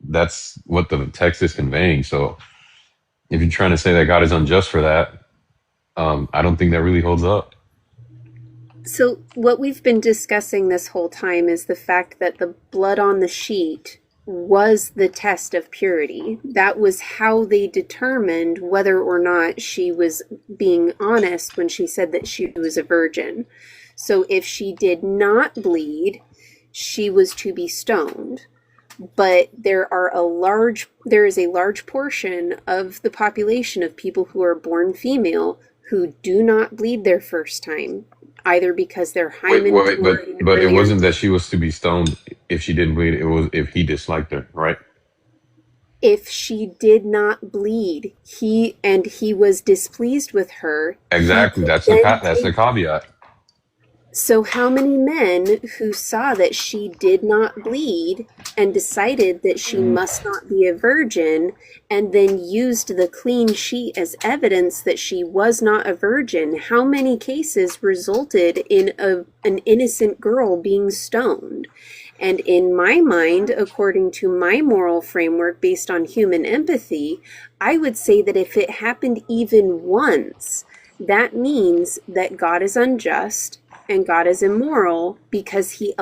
that's what the text is conveying. So if you're trying to say that God is unjust for that, I don't think that really holds up. So, what we've been discussing this whole time is the fact that the blood on the sheet was the test of purity. That was how they determined whether or not she was being honest when she said that she was a virgin. So, if she did not bleed, she was to be stoned. But there is a large portion of the population of people who are born female who do not bleed their first time, either because their hymen But it wasn't that she was to be stoned if she didn't bleed. It was if he disliked her, right? If she did not bleed, he was displeased with her. Exactly. That's the caveat. So how many men who saw that she did not bleed and decided that she must not be a virgin and then used the clean sheet as evidence that she was not a virgin, how many cases resulted in an innocent girl being stoned? And in my mind, according to my moral framework based on human empathy, I would say that if it happened even once, that means that God is unjust and God is immoral because he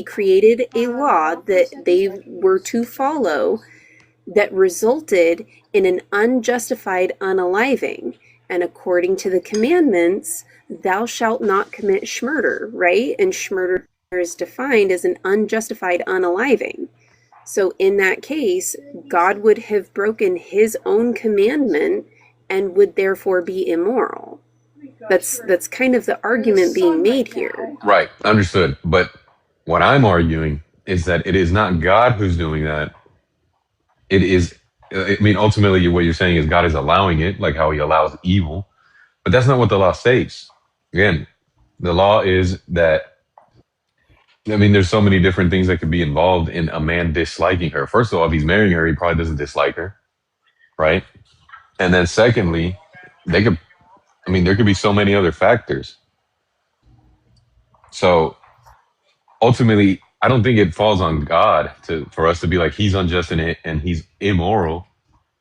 created a law that they were to follow that resulted in an unjustified unaliving. And according to the commandments, thou shalt not commit schmurder, right? And schmurder is defined as an unjustified unaliving. So in that case, God would have broken his own commandment and would therefore be immoral. That's kind of the argument being made here. Right. Understood. But what I'm arguing is that it is not God who's doing that. It is, I mean, ultimately what you're saying is God is allowing it, like how he allows evil. But that's not what the law states. Again, the law is that, I mean, there's so many different things that could be involved in a man disliking her. First of all, if he's marrying her, he probably doesn't dislike her. Right. And then secondly, there could be so many other factors. So ultimately, I don't think it falls on God for us to be like he's unjust and he's immoral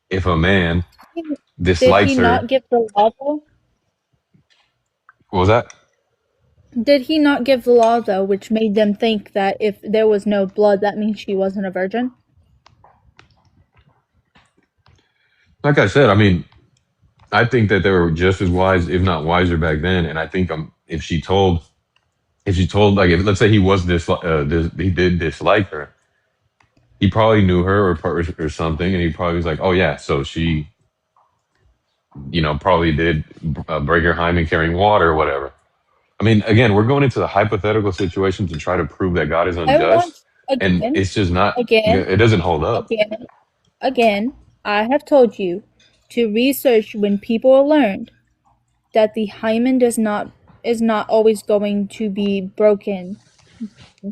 if a man dislikes Did he her. not give the law though? What was that? Did he not give the law though, which made them think that if there was no blood, that means she wasn't a virgin? Like I said, I mean, I think that they were just as wise, if not wiser, back then. And I think if she told, like, if let's say he was he did dislike her, he probably knew her or something, and he probably was like, oh yeah, so she, probably did break her hymen carrying water or whatever. I mean, again, we're going into the hypothetical situation to try to prove that God is unjust, and it's just not. It doesn't hold up. Again, I have told you to research when people learned that the hymen is not always going to be broken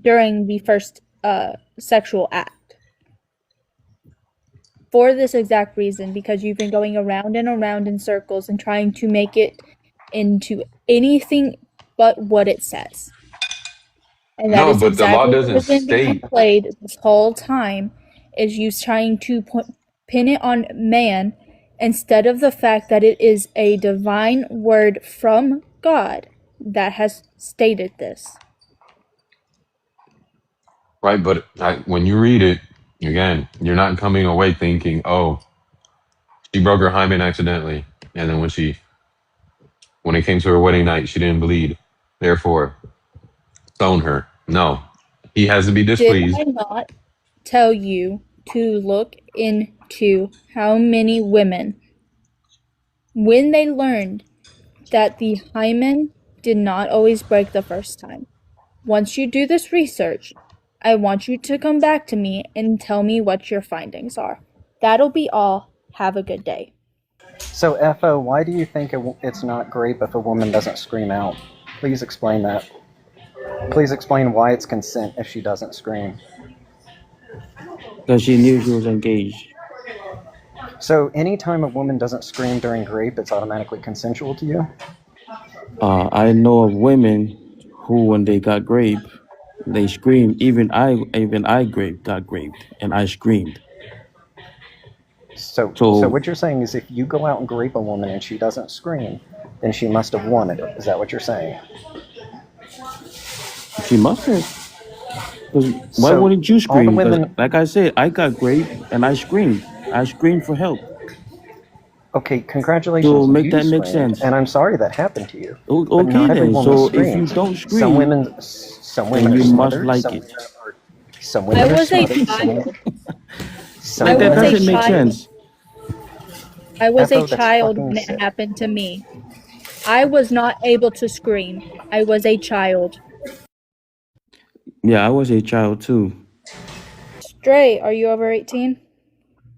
during the first sexual act. For this exact reason, because you've been going around and around in circles and trying to make it into anything but what it says. And that is exactly what has been being played this whole time, is you trying to pin it on man instead of the fact that it is a divine word from God that has stated this. Right, but when you read it, again, you're not coming away thinking, oh, she broke her hymen accidentally. And then when it came to her wedding night, she didn't bleed. Therefore, stone her. No, he has to be displeased. Did I not tell you to look into how many women, when they learned that the hymen did not always break the first time? Once you do this research, I want you to come back to me and tell me what your findings are. That'll be all. Have a good day. So, FO, why do you think it's not grape if a woman doesn't scream out? Please explain that. Please explain why it's consent if she doesn't scream. Because she knew she was engaged. So, anytime a woman doesn't scream during grape, it's automatically consensual to you? I know of women who, when they got grape, They screamed. Even I got raped, and I screamed. So So what you're saying is if you go out and grape a woman and she doesn't scream, then she must have wanted it. Is that what you're saying? she must have. Because why So wouldn't you all the scream? Because women. like I said, I got raped, and I screamed. I screamed for help. Okay, So congratulations, make you that make screamed, sense. and I'm sorry that happened to you. But Okay not every then. woman So if you screams. don't Some scream, women, then are you must smothered. like it. Some I women are was a smothered. child. Some I Like that was women a are doesn't make smothered. child. sense. I was a Fo, that's child fucking when it sick. happened to me. I was not able to scream. I was a child. Yeah, I was a child too. Stray, are you over 18?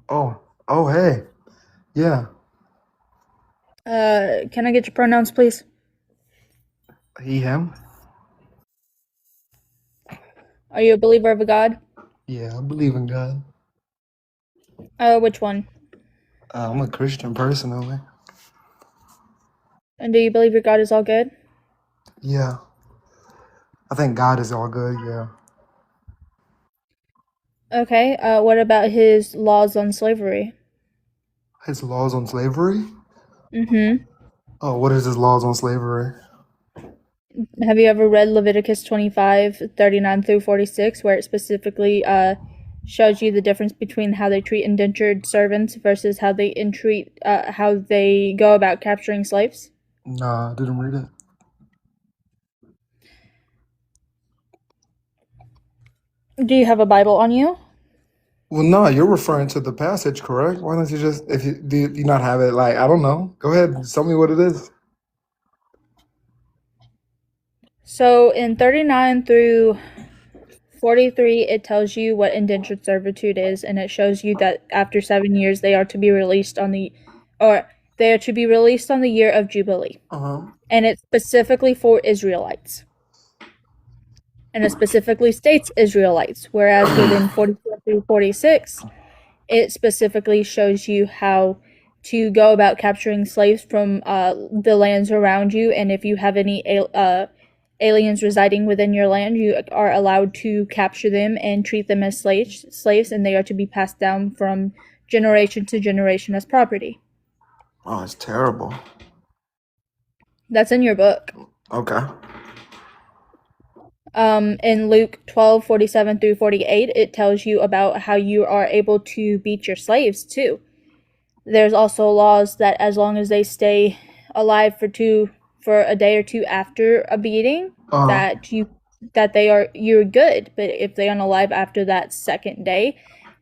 Oh, hey. Yeah, Can I get your pronouns, please? he, him. Are you a believer of a God? Yeah, I believe in God. Which one? I'm a Christian personally. And do you believe your God is all good? Yeah, I think God is all good. Yeah. Okay, what about his laws on slavery? His laws on slavery? Mm-hmm. Oh, what is his laws on slavery? Have you ever read Leviticus 25:39 through 46, where it specifically shows you the difference between how they treat indentured servants versus how how they go about capturing slaves? Nah, I didn't read it. Do you have a Bible on you? Well, no, you're referring to the passage, correct? Why don't you just, if you do you not have it, like, I don't know. Go ahead and tell me what it is. So in 39 through 43, it tells you what indentured servitude is, and it shows you that after 7 years they are to be released they are to be released on the year of Jubilee. Uh-huh. And it's specifically for Israelites. And it specifically states Israelites, whereas within 44 through 46, it specifically shows you how to go about capturing slaves from the lands around you, and if you have any aliens residing within your land, you are allowed to capture them and treat them as slaves, and they are to be passed down from generation to generation as property. Oh, it's terrible. That's in your book. Okay. In Luke 12:47 through 48, it tells you about how you are able to beat your slaves too. There's also laws that as long as they stay alive for a day or two after a beating, Uh-huh. you're good. But if they are unalive after that second day,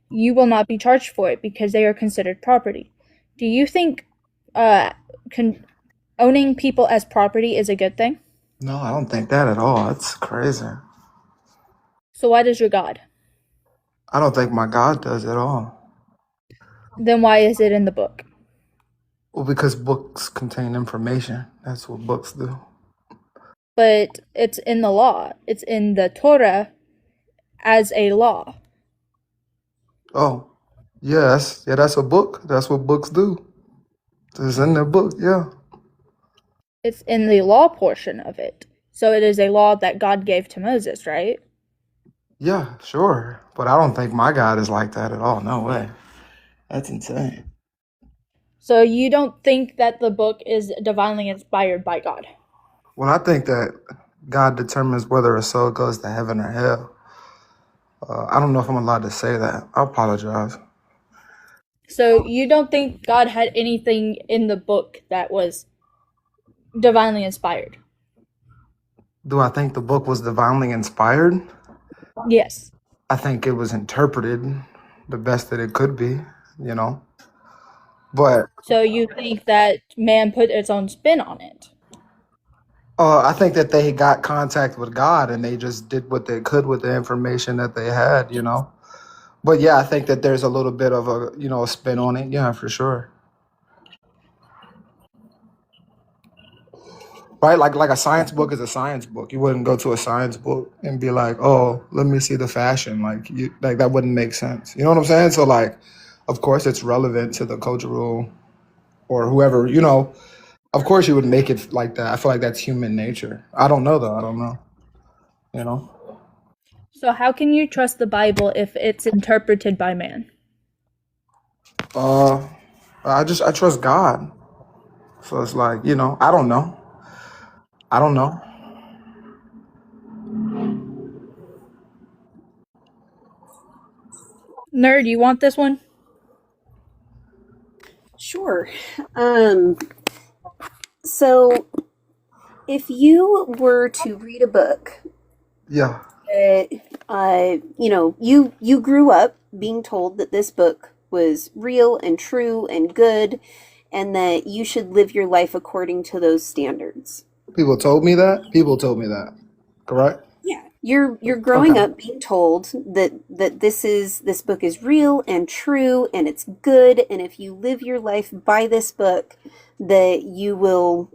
you will not be charged for it because they are considered property. Do you think owning people as property is a good thing? No, I don't think that at all. That's crazy. So why does your God? I don't think my God does at all. Then why is it in the book? Well, because books contain information. That's what books do. But it's in the law. It's in the Torah as a law. Oh, yes. Yeah, that's a book. That's what books do. It's in their book, yeah. It's in the law portion of it. So it is a law that God gave to Moses, right? Yeah, sure. But I don't think my God is like that at all. No way. That's insane. So you don't think that the book is divinely inspired by God? Well, I think that God determines whether a soul goes to heaven or hell. I don't know if I'm allowed to say that. I apologize. So you don't think God had anything in the book that was divinely inspired? Do I think the book was divinely inspired? Yes. I think it was interpreted the best that it could be, you know. But So you think that man put its own spin on it? I think that they got contact with God and they just did what they could with the information that they had, you know. But yeah, I think that there's a little bit of a, a spin on it. Yeah, for sure. Right? Like a science book is a science book. You wouldn't go to a science book and be like, "Oh, let me see the fashion." Like that wouldn't make sense. You know what I'm saying? So like, of course it's relevant to the cultural or whoever, Of course you would make it like that. I feel like that's human nature. I don't know though. I don't know. You know? So how can you trust the Bible if it's interpreted by man? I trust God. So it's like, you know, I don't know. I don't know. Nerd, you want this one? Sure. So if you were to read a book Yeah. that you grew up being told that this book was real and true and good, and that you should live your life according to those standards. People told me that. People told me that. Correct? Yeah, you're growing Okay. up being told that this book is real and true and it's good, and if you live your life by this book, that you will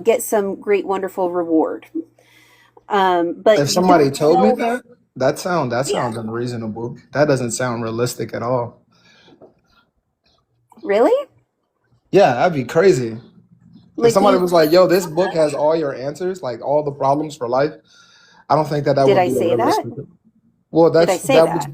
get some great wonderful reward. But If you somebody don't told me know. that, that Yeah, sounds unreasonable. That doesn't sound realistic at all. really? Yeah, that'd be crazy. If Like somebody you was like, "Yo, this book has all your answers, like all the problems for life," I don't think that did would I be a say that? realistic. Well, Did I say that?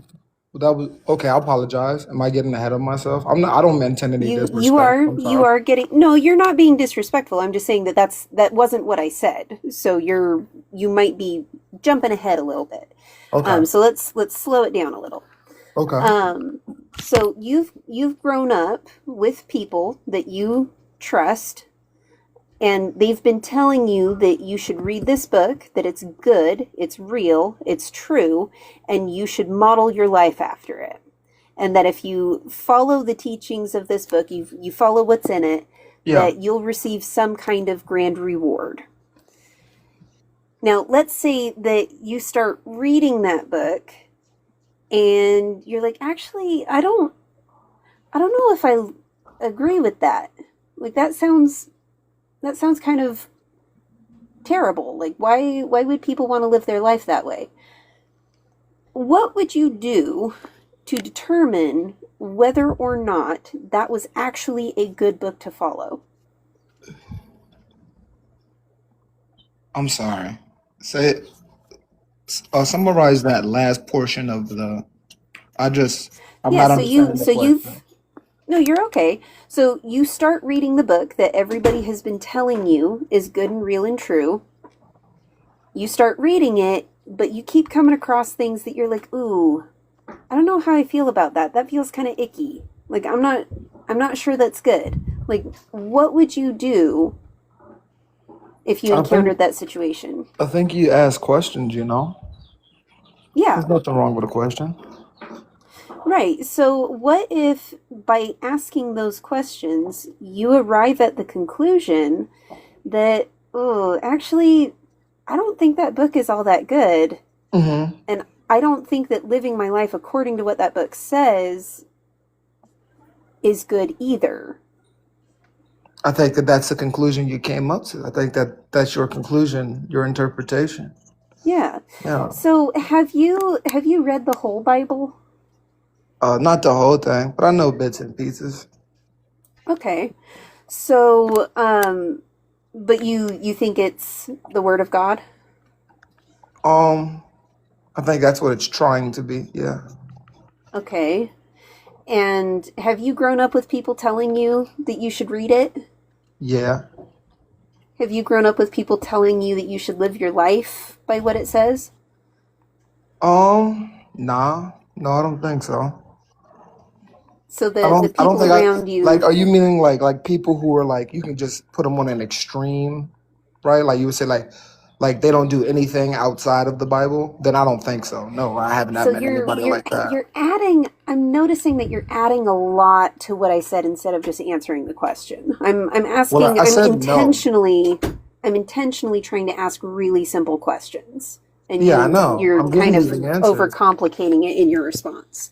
that was okay. I apologize. Am I getting ahead of myself? I'm not. I don't intend any You disrespect. are I'm you sorry. are getting, no, you're not being disrespectful. I'm just saying that wasn't what I said. So you might be jumping ahead a little bit. Okay. So let's slow it down a little. Okay. So you've grown up with people that you trust, and they've been telling you that you should read this book, that it's good, it's real, it's true, and you should model your life after it. And that if you follow the teachings of this book, you follow what's in it, Yeah. that you'll receive some kind of grand reward. Now, let's say that you start reading that book and you're like, actually, I don't know if I agree with that. Like that sounds kind of terrible. Like why would people want to live their life that way? What would you do to determine whether or not that was actually a good book to follow? I'm sorry. Say summarize that last portion of the. I'm Yeah, not understanding the question. no, you're okay. So you start reading the book that everybody has been telling you is good and real and true. You start reading it, but you keep coming across things that you're like, ooh, I don't know how I feel about that. That feels kind of icky. Like I'm not sure that's good. Like what would you do if you I think encountered that situation? I think you ask questions. You know, Yeah, there's nothing wrong with a question. right. So what if by asking those questions, you arrive at the conclusion that, oh, actually, I don't think that book is all that good. Mm-hmm. And I don't think that living my life according to what that book says is good either. I think that that's the conclusion you came up to. I think that that's your conclusion, your interpretation. Yeah. Yeah. So have you read the whole Bible? Not the whole thing, but I know bits and pieces. Okay. So but you think it's the word of God? I think that's what it's trying to be. Yeah. Okay. And have you grown up with people telling you that you should read it? Yeah. Have you grown up with people telling you that you should live your life by what it says? Nah. No, I don't think so. So I the don't people think around like, you, are you meaning like people who are like, you can just put them on an extreme, right? Like you would say like they don't do anything outside of the Bible? Then I don't think so. No, I haven't so met anybody like that. you're adding, I'm noticing that you're adding a lot to what I said instead of just answering the question. I'm Well, asking, I said no. I'm intentionally trying to ask really simple questions. And Yeah, I know. you're I'm kind giving of you the answers. overcomplicating it in your response.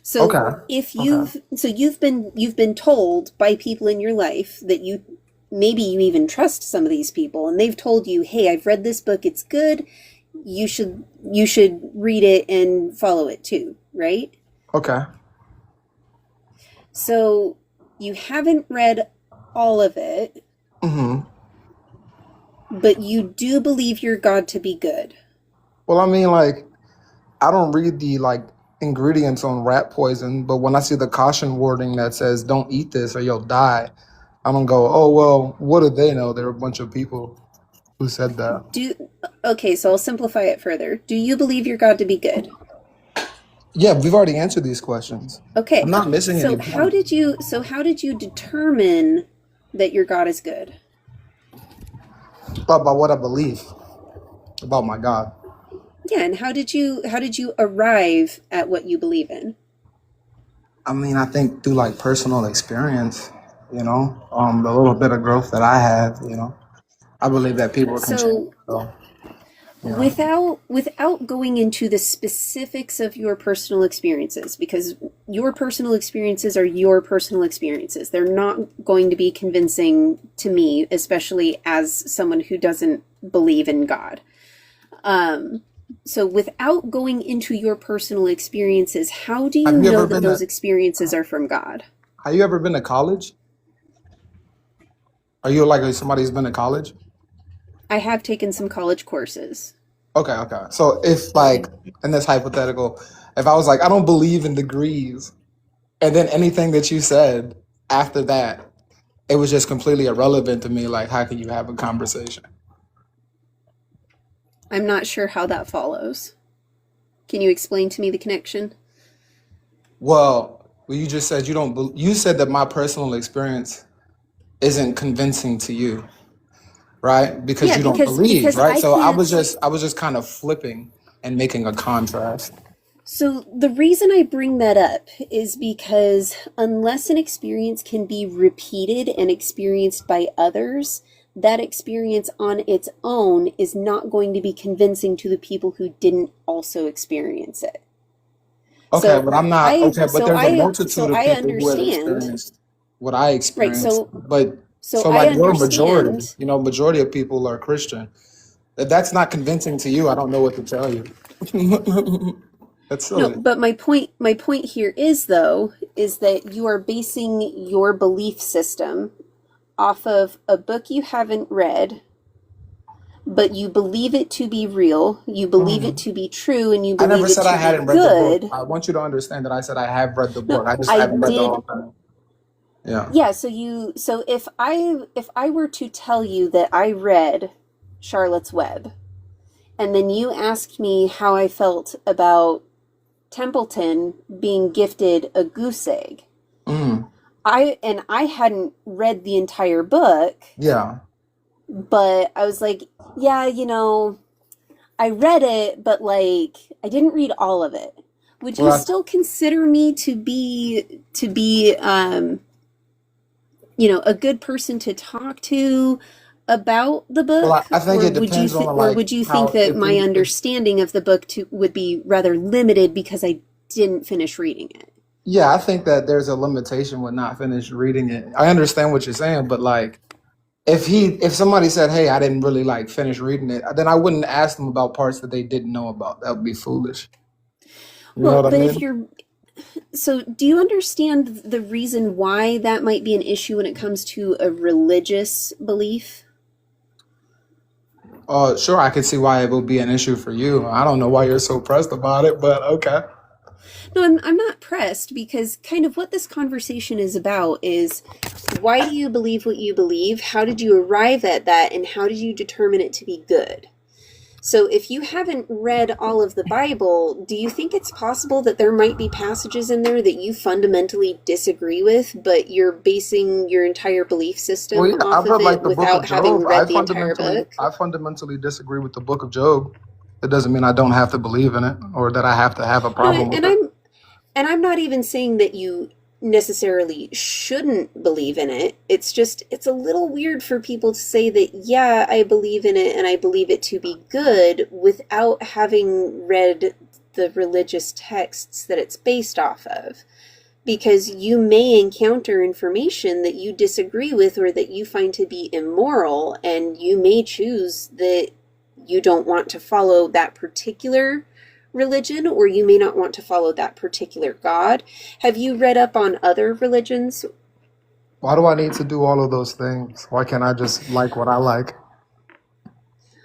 So Okay. if Okay. you've been told by people in your life that maybe you even trust some of these people, and they've told you, "Hey, I've read this book, it's good. You should read it and follow it too," right? Okay. So you haven't read all of it, Mm-hmm. but you do believe your God to be good. Well, I mean, like, I don't read the like ingredients on rat poison, but when I see the caution wording that says "Don't eat this or you'll die," I'm gonna go, "Oh well, what do they know? There are a bunch of people who said that." Okay, so I'll simplify it further. Do you believe your God to be good? Yeah, we've already answered these questions. Okay. I'm not missing any So how point. did you determine that your God is good? About what I believe about my God. Yeah, and how did you arrive at what you believe in? I mean, I think through like personal experience, the little bit of growth that I have, I believe that people can change. So So, you know. without going into the specifics of your personal experiences, because your personal experiences are your personal experiences. They're not going to be convincing to me, especially as someone who doesn't believe in God. So without going into your personal experiences, how do you Have you know ever that been those to experiences are from God? Have you ever been to college? Are you like somebody who's been to college? I have taken some college courses. Okay, okay. So if like in this hypothetical, if I was like, I don't believe in degrees, and then anything that you said after that, it was just completely irrelevant to me. Like, how can you have a conversation? I'm not sure how that follows. Can you explain to me the connection? Well, you just said you don't. You said that my personal experience isn't convincing to you, right? Because Yeah, you don't believe, because right? So I was just kind of flipping and making a contrast. So the reason I bring that up is because unless an experience can be repeated and experienced by others, that experience on its own is not going to be convincing to the people who didn't also experience it. Okay, but I'm not okay. But there's a So multitude of I people who have understand. experienced what I Right. experienced. But So so I like we're a majority, understand. majority of people are Christian. If that's not convincing to you, I don't know what to tell you. That's No, silly. but my point here is though is that you are basing your belief system off of a book you haven't read, but you believe it to be real, you believe it Mhm. to be true, and you I never believe it said I to be hadn't read the book. good. I want you to understand that I said I have read the No, book. I just I haven't read the did. whole thing. Yeah. Yeah, so if I were to tell you that I read Charlotte's Web, and then you asked me how I felt about Templeton being gifted a goose egg, Mm. I hadn't read the entire book, Yeah. but I was like, yeah, I read it, but like I didn't read all of it. Would you Well, still consider me to be a good person to talk to about the book, I think or it depends on would you think how that my understanding of the book would be rather limited because I didn't finish reading it? yeah, I think that there's a limitation with not finished reading it. I understand what you're saying, but like if somebody said, "Hey, I didn't really like finish reading it," then I wouldn't ask them about parts that they didn't know about. That would be foolish. You know Well, what I but if mean? you're so do you understand the reason why that might be an issue when it comes to a religious belief? Sure, I could see why it would be an issue for you. I don't know why you're so pressed about it, but okay. No, I'm not pressed because kind of what this conversation is about is why do you believe what you believe? How did you arrive at that? And how did you determine it to be good? So if you haven't read all of the Bible, do you think it's possible that there might be passages in there that you fundamentally disagree with, but you're basing your entire belief Well, system yeah, off I've of read like it the book of without having Job. read the entire book? I fundamentally disagree with the book of Job. It doesn't mean I don't have to believe in it or that I have to have a No, problem with it. and I'm not even saying that you necessarily shouldn't believe in it. It's just, it's a little weird for people to say that, yeah, I believe in it and I believe it to be good without having read the religious texts that it's based off of. Because you may encounter information that you disagree with or that you find to be immoral, and you may choose that you don't want to follow that particular religion, or you may not want to follow that particular God. Have you read up on other religions? Why do I need to do all of those things? Why can't I just like what I like?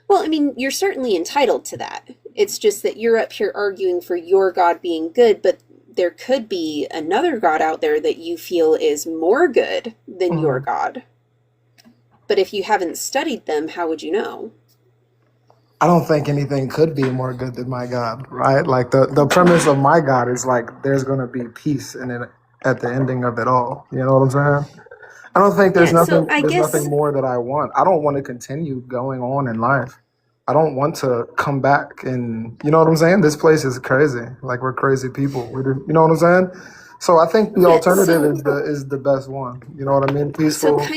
Well, I mean, you're certainly entitled to that. It's just that you're up here arguing for your God being good, but there could be another God out there that you feel is more good than your Mhm. God. But if you haven't studied them, how would you know? I don't think anything could be more good than my God, right? Like the premise of my God is like there's gonna be peace in it at the ending of it all. You know what I'm saying? I don't think Yeah, so I there's nothing guess, more that I want. I don't want to continue going on in life. I don't want to come back and you know what I'm saying? This place is crazy. Like we're crazy people. You know what I'm saying? So I think the yeah, alternative is the best one. You know what I mean? so Peaceful.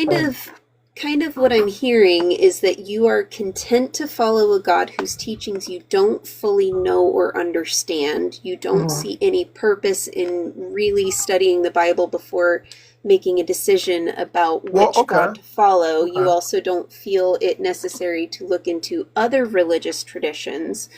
kind of what I'm hearing is that you are content to follow a God whose teachings you don't fully know or understand. You don't Mhm. see any purpose in really studying the Bible before making a decision about Well, which okay. God to follow. You Okay. also don't feel it necessary to look into other religious traditions.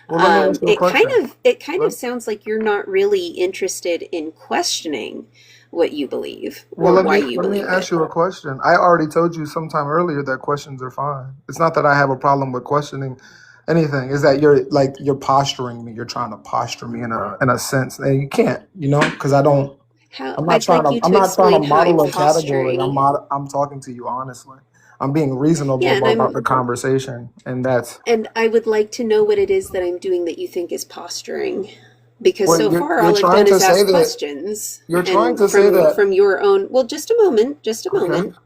Well, let me ask you a question. It kind of Let, sounds like you're not really interested in questioning what you believe well, or why you let me believe ask it. you a question. I already told you sometime earlier that questions are fine. It's not that I have a problem with questioning anything. Is that you're posturing me. You're trying to posture me in a sense, and you can't. You know, because I don't. How I'd like you I'm to not trying to explain how I'm model a category. posturing. I'm talking to you honestly. I'm being reasonable Yeah, about the conversation, and that's and I would like to know what it is that I'm doing that you think is posturing. Because what so far you're all I've trying done to is say ask that questions you're trying and to say that. from your own, well, just a Okay. moment.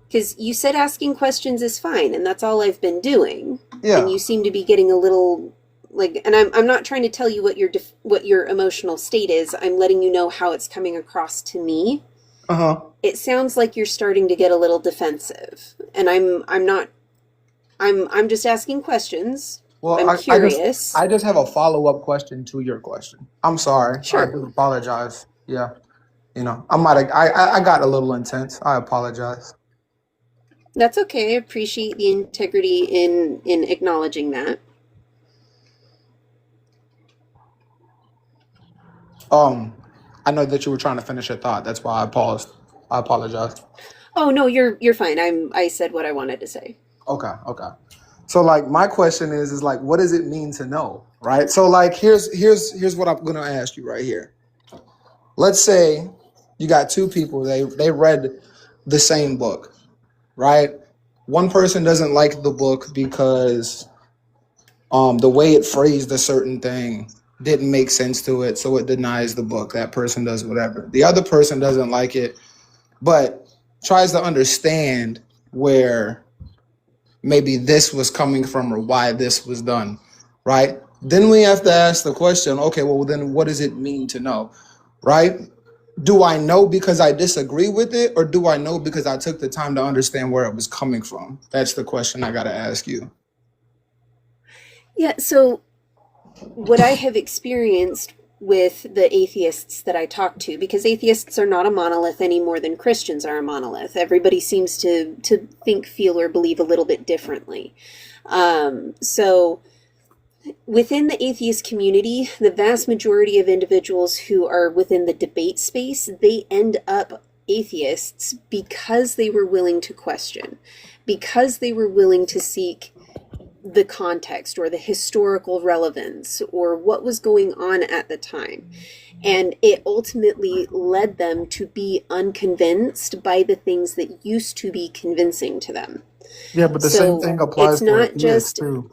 Because you said asking questions is fine, and that's all I've been doing. And Yeah. you seem to be getting a little like, and I'm not trying to tell you what what your emotional state is. I'm letting you know how it's coming across to me. Uh huh. It sounds like you're starting to get a little defensive, and I'm not. I'm just asking questions. Well, I'm curious. I just have a follow up question to your question. I'm sorry. I Sure, do apologize. Yeah. You know, I might have, I got a little intense. I apologize. that's okay. I appreciate the integrity in acknowledging that. Um, I know that you were trying to finish your thought. That's why I paused. I apologize. Oh no, you're fine. I said what I wanted to say. Okay. Okay. So like my question is like what does it mean to know, right? So like here's what I'm gonna ask you right here. Let's say you got two people, they read the same book, right? One person doesn't like the book because the way it phrased a certain thing didn't make sense to it, so it denies the book. That person does whatever. The other person doesn't like it, but tries to understand where maybe this was coming from or why this was done, right? Then we have to ask the question, okay, well, then what does it mean to know, right? Do I know because I disagree with it, or do I know because I took the time to understand where it was coming from? That's the question I got to ask you. Yeah, so what I have experienced with the atheists that I talk to, because atheists are not a monolith any more than Christians are a monolith. Everybody seems to think, feel, or believe a little bit differently. So within the atheist community, the vast majority of individuals who are within the debate space, they end up atheists because they were willing to question, because they were willing to seek the context or the historical relevance or what was going on at the time. And it ultimately led them to be unconvinced by the things that used to be convincing to them. Yeah, but the same So thing applies to atheists too.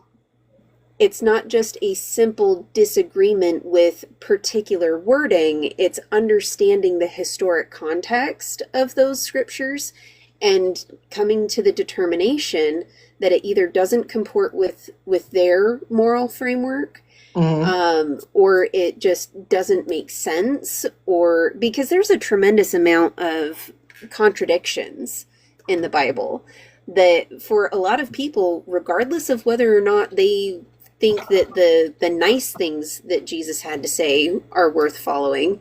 it's not just a simple disagreement with particular wording, it's understanding the historic context of those scriptures and coming to the determination that it either doesn't comport with their moral framework, Hmm. or it just doesn't make sense, or because there's a tremendous amount of contradictions in the Bible that for a lot of people, regardless of whether or not they think that the nice things that Jesus had to say are worth following,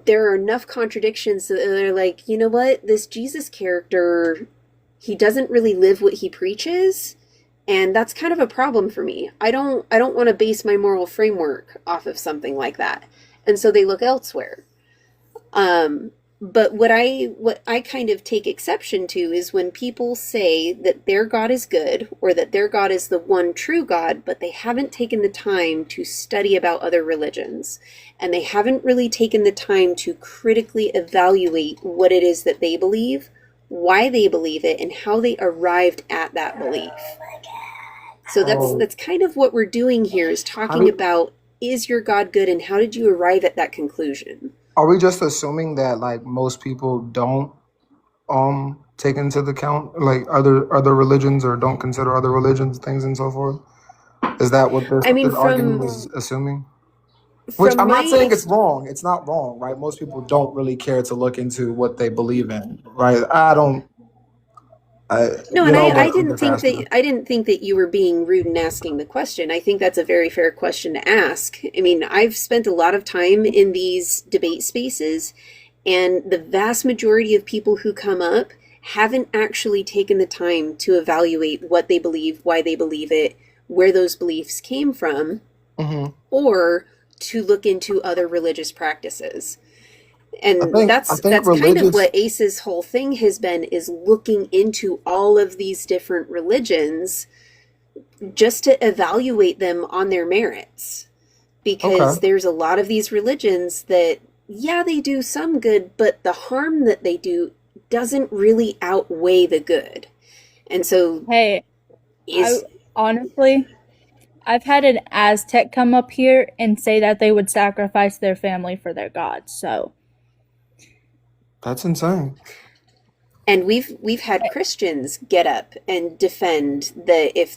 there are enough contradictions that they're like, you know what, this Jesus character, he doesn't really live what he preaches, and that's kind of a problem for me. I don't want to base my moral framework off of something like that. And so they look elsewhere. Um, But what I kind of take exception to is when people say that their God is good or that their God is the one true God, but they haven't taken the time to study about other religions. And they haven't really taken the time to critically evaluate what it is that they believe, why they believe it, and how they arrived at that belief. So that's kind of what we're doing here, is talking about, is your God good and how did you arrive at that conclusion? Are we just assuming that like most people don't take into account like other religions, or don't consider other religions things and so forth? Is that what this, I mean, this argument is assuming? Which from I'm not my saying it's wrong. It's not wrong, right? Most people don't really care to look into what they believe in, right? No, You and know, I but I'm didn't just think asking. that you were being rude in asking the question. I think that's a very fair question to ask. I mean, I've spent a lot of time in these debate spaces, and the vast majority of people who come up haven't actually taken the time to evaluate what they believe, why they believe it, where those beliefs came from, hmm or to look into other religious practices. I And think I think that's kind of religious. what Ace's whole thing has been, is looking into all of these different religions just to evaluate them on their merits. Because Okay. there's a lot of these religions that, yeah, they do some good, but the harm that they do doesn't really outweigh the good. And so Hey, is honestly, I've had an Aztec come up here and say that they would sacrifice their family for their god. So, That's insane. and we've had Christians get up and defend that if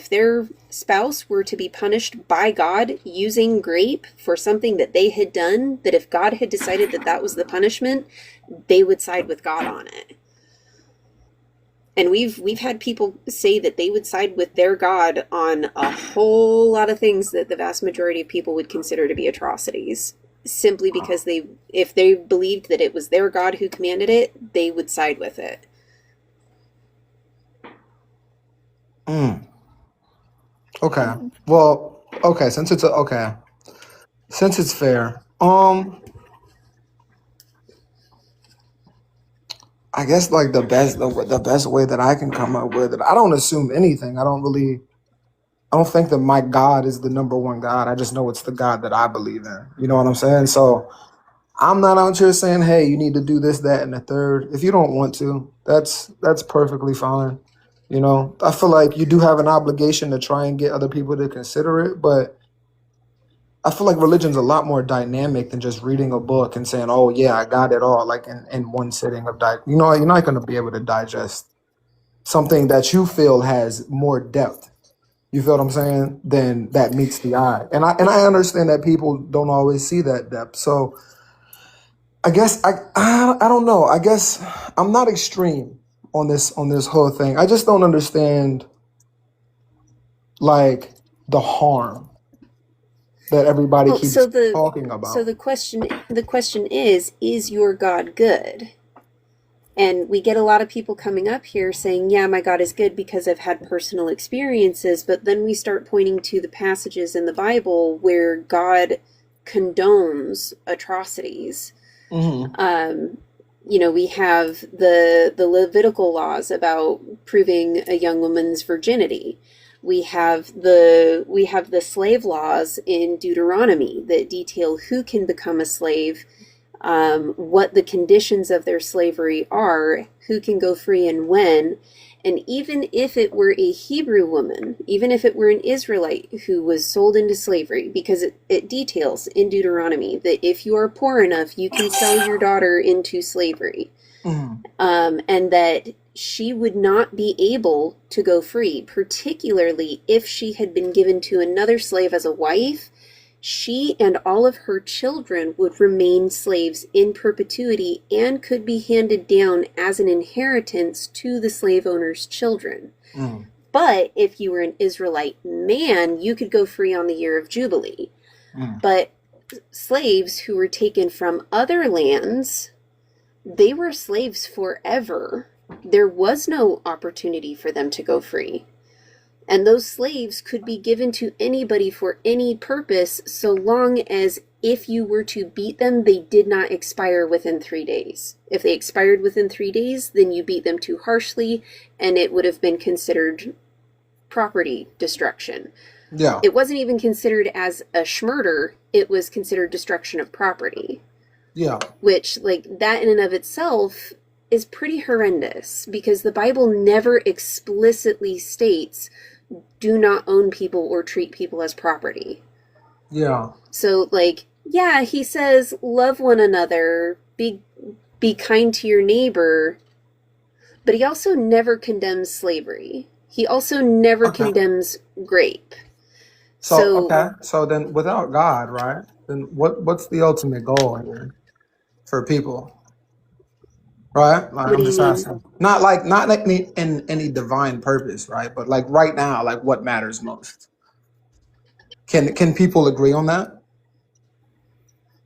their spouse were to be punished by God using grape for something that they had done, that if God had decided that that was the punishment, they would side with God on it. And we've had people say that they would side with their God on a whole lot of things that the vast majority of people would consider to be atrocities, simply because if they believed that it was their God who commanded it, they would side with it. Mm. Okay. Well, okay. Since it's fair. I guess like the best way that I can come up with it. I don't assume anything. I don't think that my God is the number one God. I just know it's the God that I believe in. You know what I'm saying? So I'm not out here saying, hey, you need to do this, that, and the third. If you don't want to, that's perfectly fine. You know, I feel like you do have an obligation to try and get other people to consider it, but I feel like religion's a lot more dynamic than just reading a book and saying, "Oh yeah, I got it all," like in one sitting of you know, you're not going to be able to digest something that you feel has more depth. You feel what I'm saying? Then that meets the eye, and I understand that people don't always see that depth. So I guess I don't know. I guess I'm not extreme on this whole thing. I just don't understand like the harm that everybody Well, keeps talking so about. the question is your God good? And we get a lot of people coming up here saying, yeah, my God is good because I've had personal experiences. But then we start pointing to the passages in the Bible where God condones atrocities. Mm-hmm. You know, we have the Levitical laws about proving a young woman's virginity. We have the slave laws in Deuteronomy that detail who can become a slave, what the conditions of their slavery are, who can go free and when. And even if it were a Hebrew woman, even if it were an Israelite who was sold into slavery, because it details in Deuteronomy that if you are poor enough, you can sell your daughter into slavery, Mm-hmm. and that she would not be able to go free, particularly if she had been given to another slave as a wife. She and all of her children would remain slaves in perpetuity and could be handed down as an inheritance to the slave owner's children. Mm-hmm. But if you were an Israelite man, you could go free on the year of Jubilee. Mm-hmm. But slaves who were taken from other lands, they were slaves forever. There was no opportunity for them to go free. And those slaves could be given to anybody for any purpose so long as if you were to beat them, they did not expire within 3 days. If they expired within 3 days, then you beat them too harshly, and it would have been considered property destruction. Yeah. It wasn't even considered as a schmurder, it was considered destruction of property. Yeah. Which, like, that in and of itself is pretty horrendous, because the Bible never explicitly states, do not own people or treat people as property. Yeah. So, like, yeah, he says, love one another, be kind to your neighbor, but he also never condemns slavery. He also never condemns rape. So okay. So then, without God, right? Then what's the ultimate goal here for people? Right? Like, I'm just asking. Not like any divine purpose, right? But like right now, like what matters most? Can people agree on that?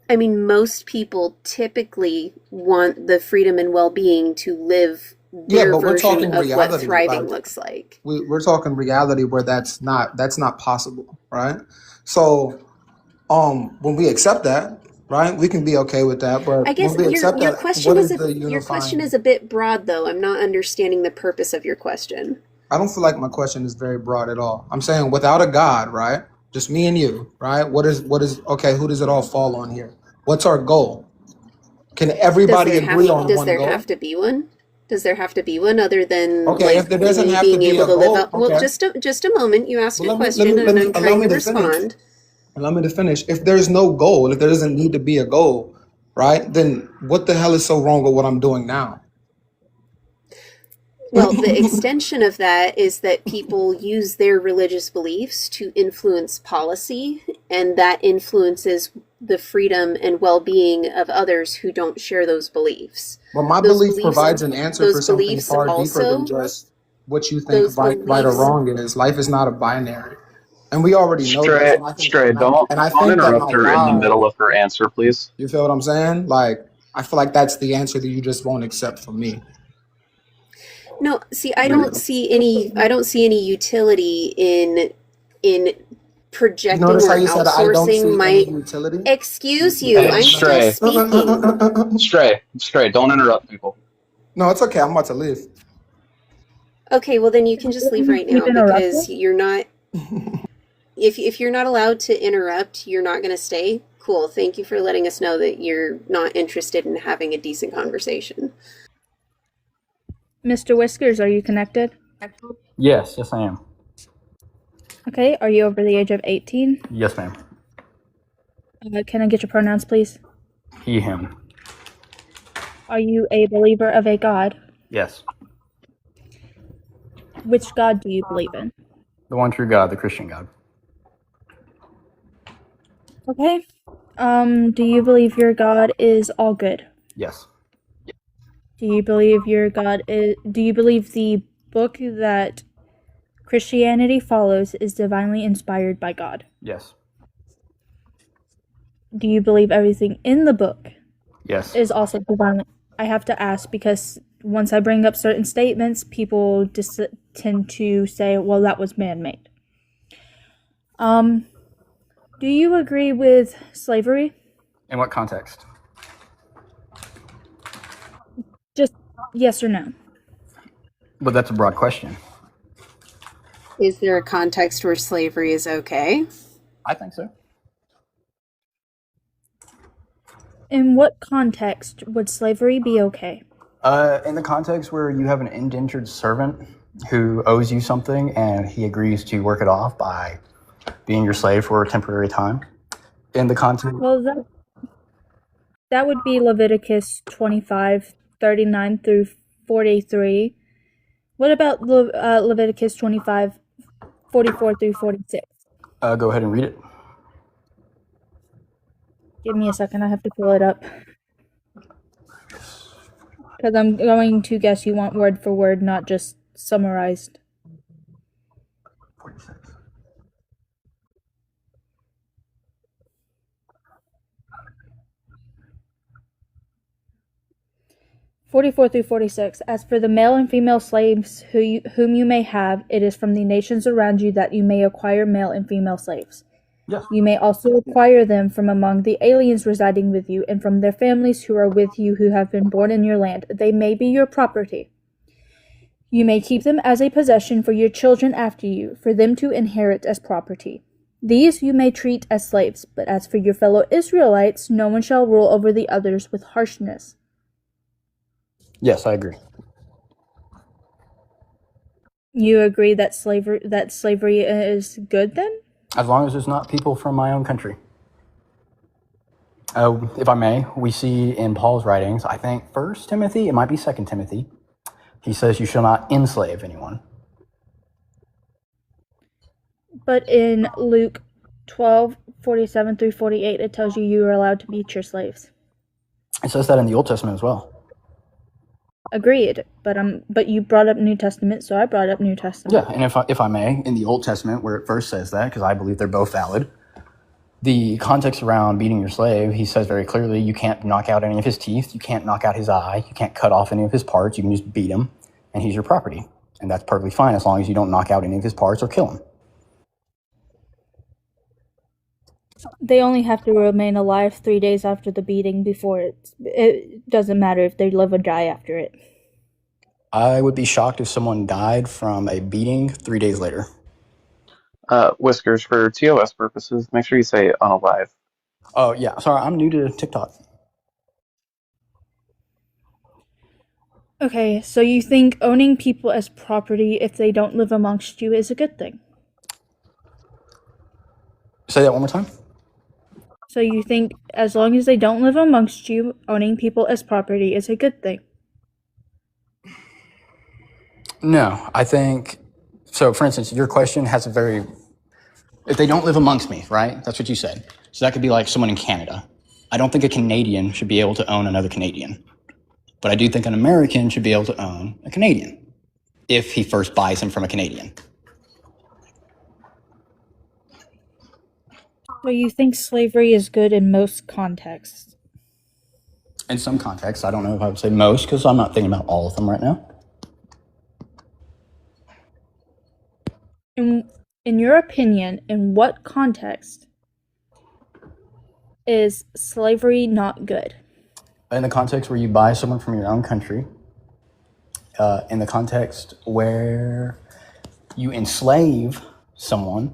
I mean, most people typically want the freedom and well-being to live their but we're talking version of reality, what thriving like, looks like. We're talking reality where that's not possible, right? So when we accept that, right, we can be okay with that. But I guess when we accept your that, question what is is the unifying? your question is a bit broad, though. I'm not understanding the purpose of your question. I don't feel like my question is very broad at all. I'm saying without a God, right? Just me and you, right? What is okay? Who does it all fall on here? What's our goal? Can everybody agree on one goal? Does there have to be one? Does there have to be one other than okay? If there doesn't have to be able a to goal, live up? okay. Well, just a moment. You asked a question, and I'm trying to respond. Allow me to finish. If there's no goal, if there doesn't need to be a goal, right? Then what the hell is so wrong with what I'm doing now? Well, the extension of that is that people use their religious beliefs to influence policy, and that influences the freedom and well-being of others who don't share those beliefs. Well, my belief provides an answer for something far deeper than just what you think right or wrong is. Life is not a binary. And we already know this. Stray, don't interrupt her in the middle of her answer, please. You feel what I'm saying? Like, I feel like that's the answer that you just won't accept from me. No, see, I don't see any utility in projecting or outsourcing my utility. Excuse you, I'm still speaking. Stray, don't interrupt people. No, it's okay. I'm about to leave. Okay, well then you can just leave right now, because you're not. If you're not allowed to interrupt, you're not going to stay. Cool. Thank you for letting us know that you're not interested in having a decent conversation. Mr. Whiskers, are you connected? Yes, I am. Okay, are you over the age of 18? Yes, ma'am. Can I get your pronouns, please? He, him. Are you a believer of a God? Yes. Which God do you believe in? The one true God, the Christian God. Okay. Do you believe your God is all good? Yes. Do you believe your God is... Do you believe the book that Christianity follows is divinely inspired by God? Yes. Do you believe everything in the book? Yes. Is also divinely... I have to ask because once I bring up certain statements, people just tend to say, well, that was man-made. Do you agree with slavery? In what context? Just yes or no. But that's a broad question. Is there a context where slavery is okay? I think so. In what context would slavery be okay? In the context where you have an indentured servant who owes you something and he agrees to work it off by being your slave for a temporary time. In the context... Well, that would be Leviticus 25:39 through 43. What about Leviticus 25:44 through 46? Go ahead and read it. Give me a second, I have to pull it up. Because I'm going to guess you want word for word, not just summarized. 46. (44 through 46). As for the male and female slaves whom you may have, it is from the nations around you that you may acquire male and female slaves. Yes. You may also acquire them from among the aliens residing with you and from their families who are with you who have been born in your land. They may be your property. You may keep them as a possession for your children after you, for them to inherit as property. These you may treat as slaves, but as for your fellow Israelites, no one shall rule over the others with harshness. Yes, I agree. You agree that slavery is good then? As long as it's not people from my own country. If I may, we see in Paul's writings, I think 1 Timothy, it might be 2 Timothy, he says you shall not enslave anyone. But in Luke 12:47 through 48, it tells you are allowed to beat your slaves. It says that in the Old Testament as well. Agreed, but you brought up New Testament, so I brought up New Testament. Yeah, and if I may, in the Old Testament, where it first says that, because I believe they're both valid, the context around beating your slave, he says very clearly, you can't knock out any of his teeth, you can't knock out his eye, you can't cut off any of his parts, you can just beat him, and he's your property. And that's perfectly fine as long as you don't knock out any of his parts or kill him. They only have to remain alive 3 days after the beating before it doesn't matter if they live or die after it. I would be shocked if someone died from a beating 3 days later. Whiskers, for TOS purposes, make sure you say unalive. Oh, yeah. Sorry, I'm new to TikTok. Okay, so you think owning people as property if they don't live amongst you is a good thing? Say that one more time. So you think as long as they don't live amongst you, owning people as property is a good thing? No, I think, so for instance, your question has a very, if they don't live amongst me, right? That's what you said. So that could be like someone in Canada. I don't think a Canadian should be able to own another Canadian. But I do think an American should be able to own a Canadian if he first buys him from a Canadian. So you think slavery is good in most contexts? In some contexts, I don't know if I would say most because I'm not thinking about all of them right now. In your opinion, in what context is slavery not good? In the context where you buy someone from your own country, in the context where you enslave someone,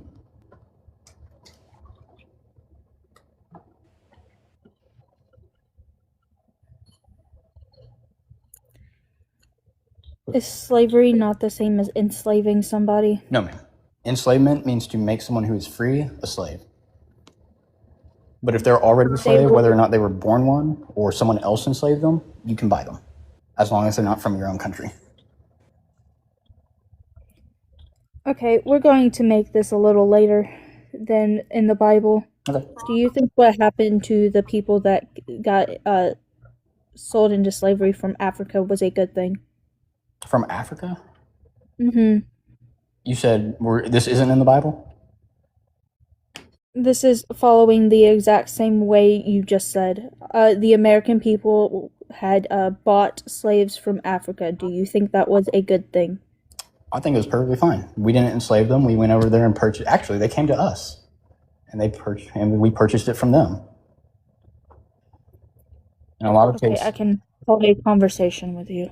Is slavery not the same as enslaving somebody? no, ma'am. Enslavement means to make someone who is free a slave. But if they're already a slave, whether or not they were born one or someone else enslaved them, you can buy them, as long as they're not from your own country. Okay, we're going to make this a little later than in the Bible. Okay. Do you think what happened to the people that got sold into slavery from Africa was a good thing? From Africa? Mm-hmm. You said this isn't in the Bible? This is following the exact same way you just said. The American people had bought slaves from Africa. Do you think that was a good thing? I think it was perfectly fine. We didn't enslave them. We went over there and purchased. Actually, they came to us, and we purchased it from them. In a lot of cases, I can hold a conversation with you.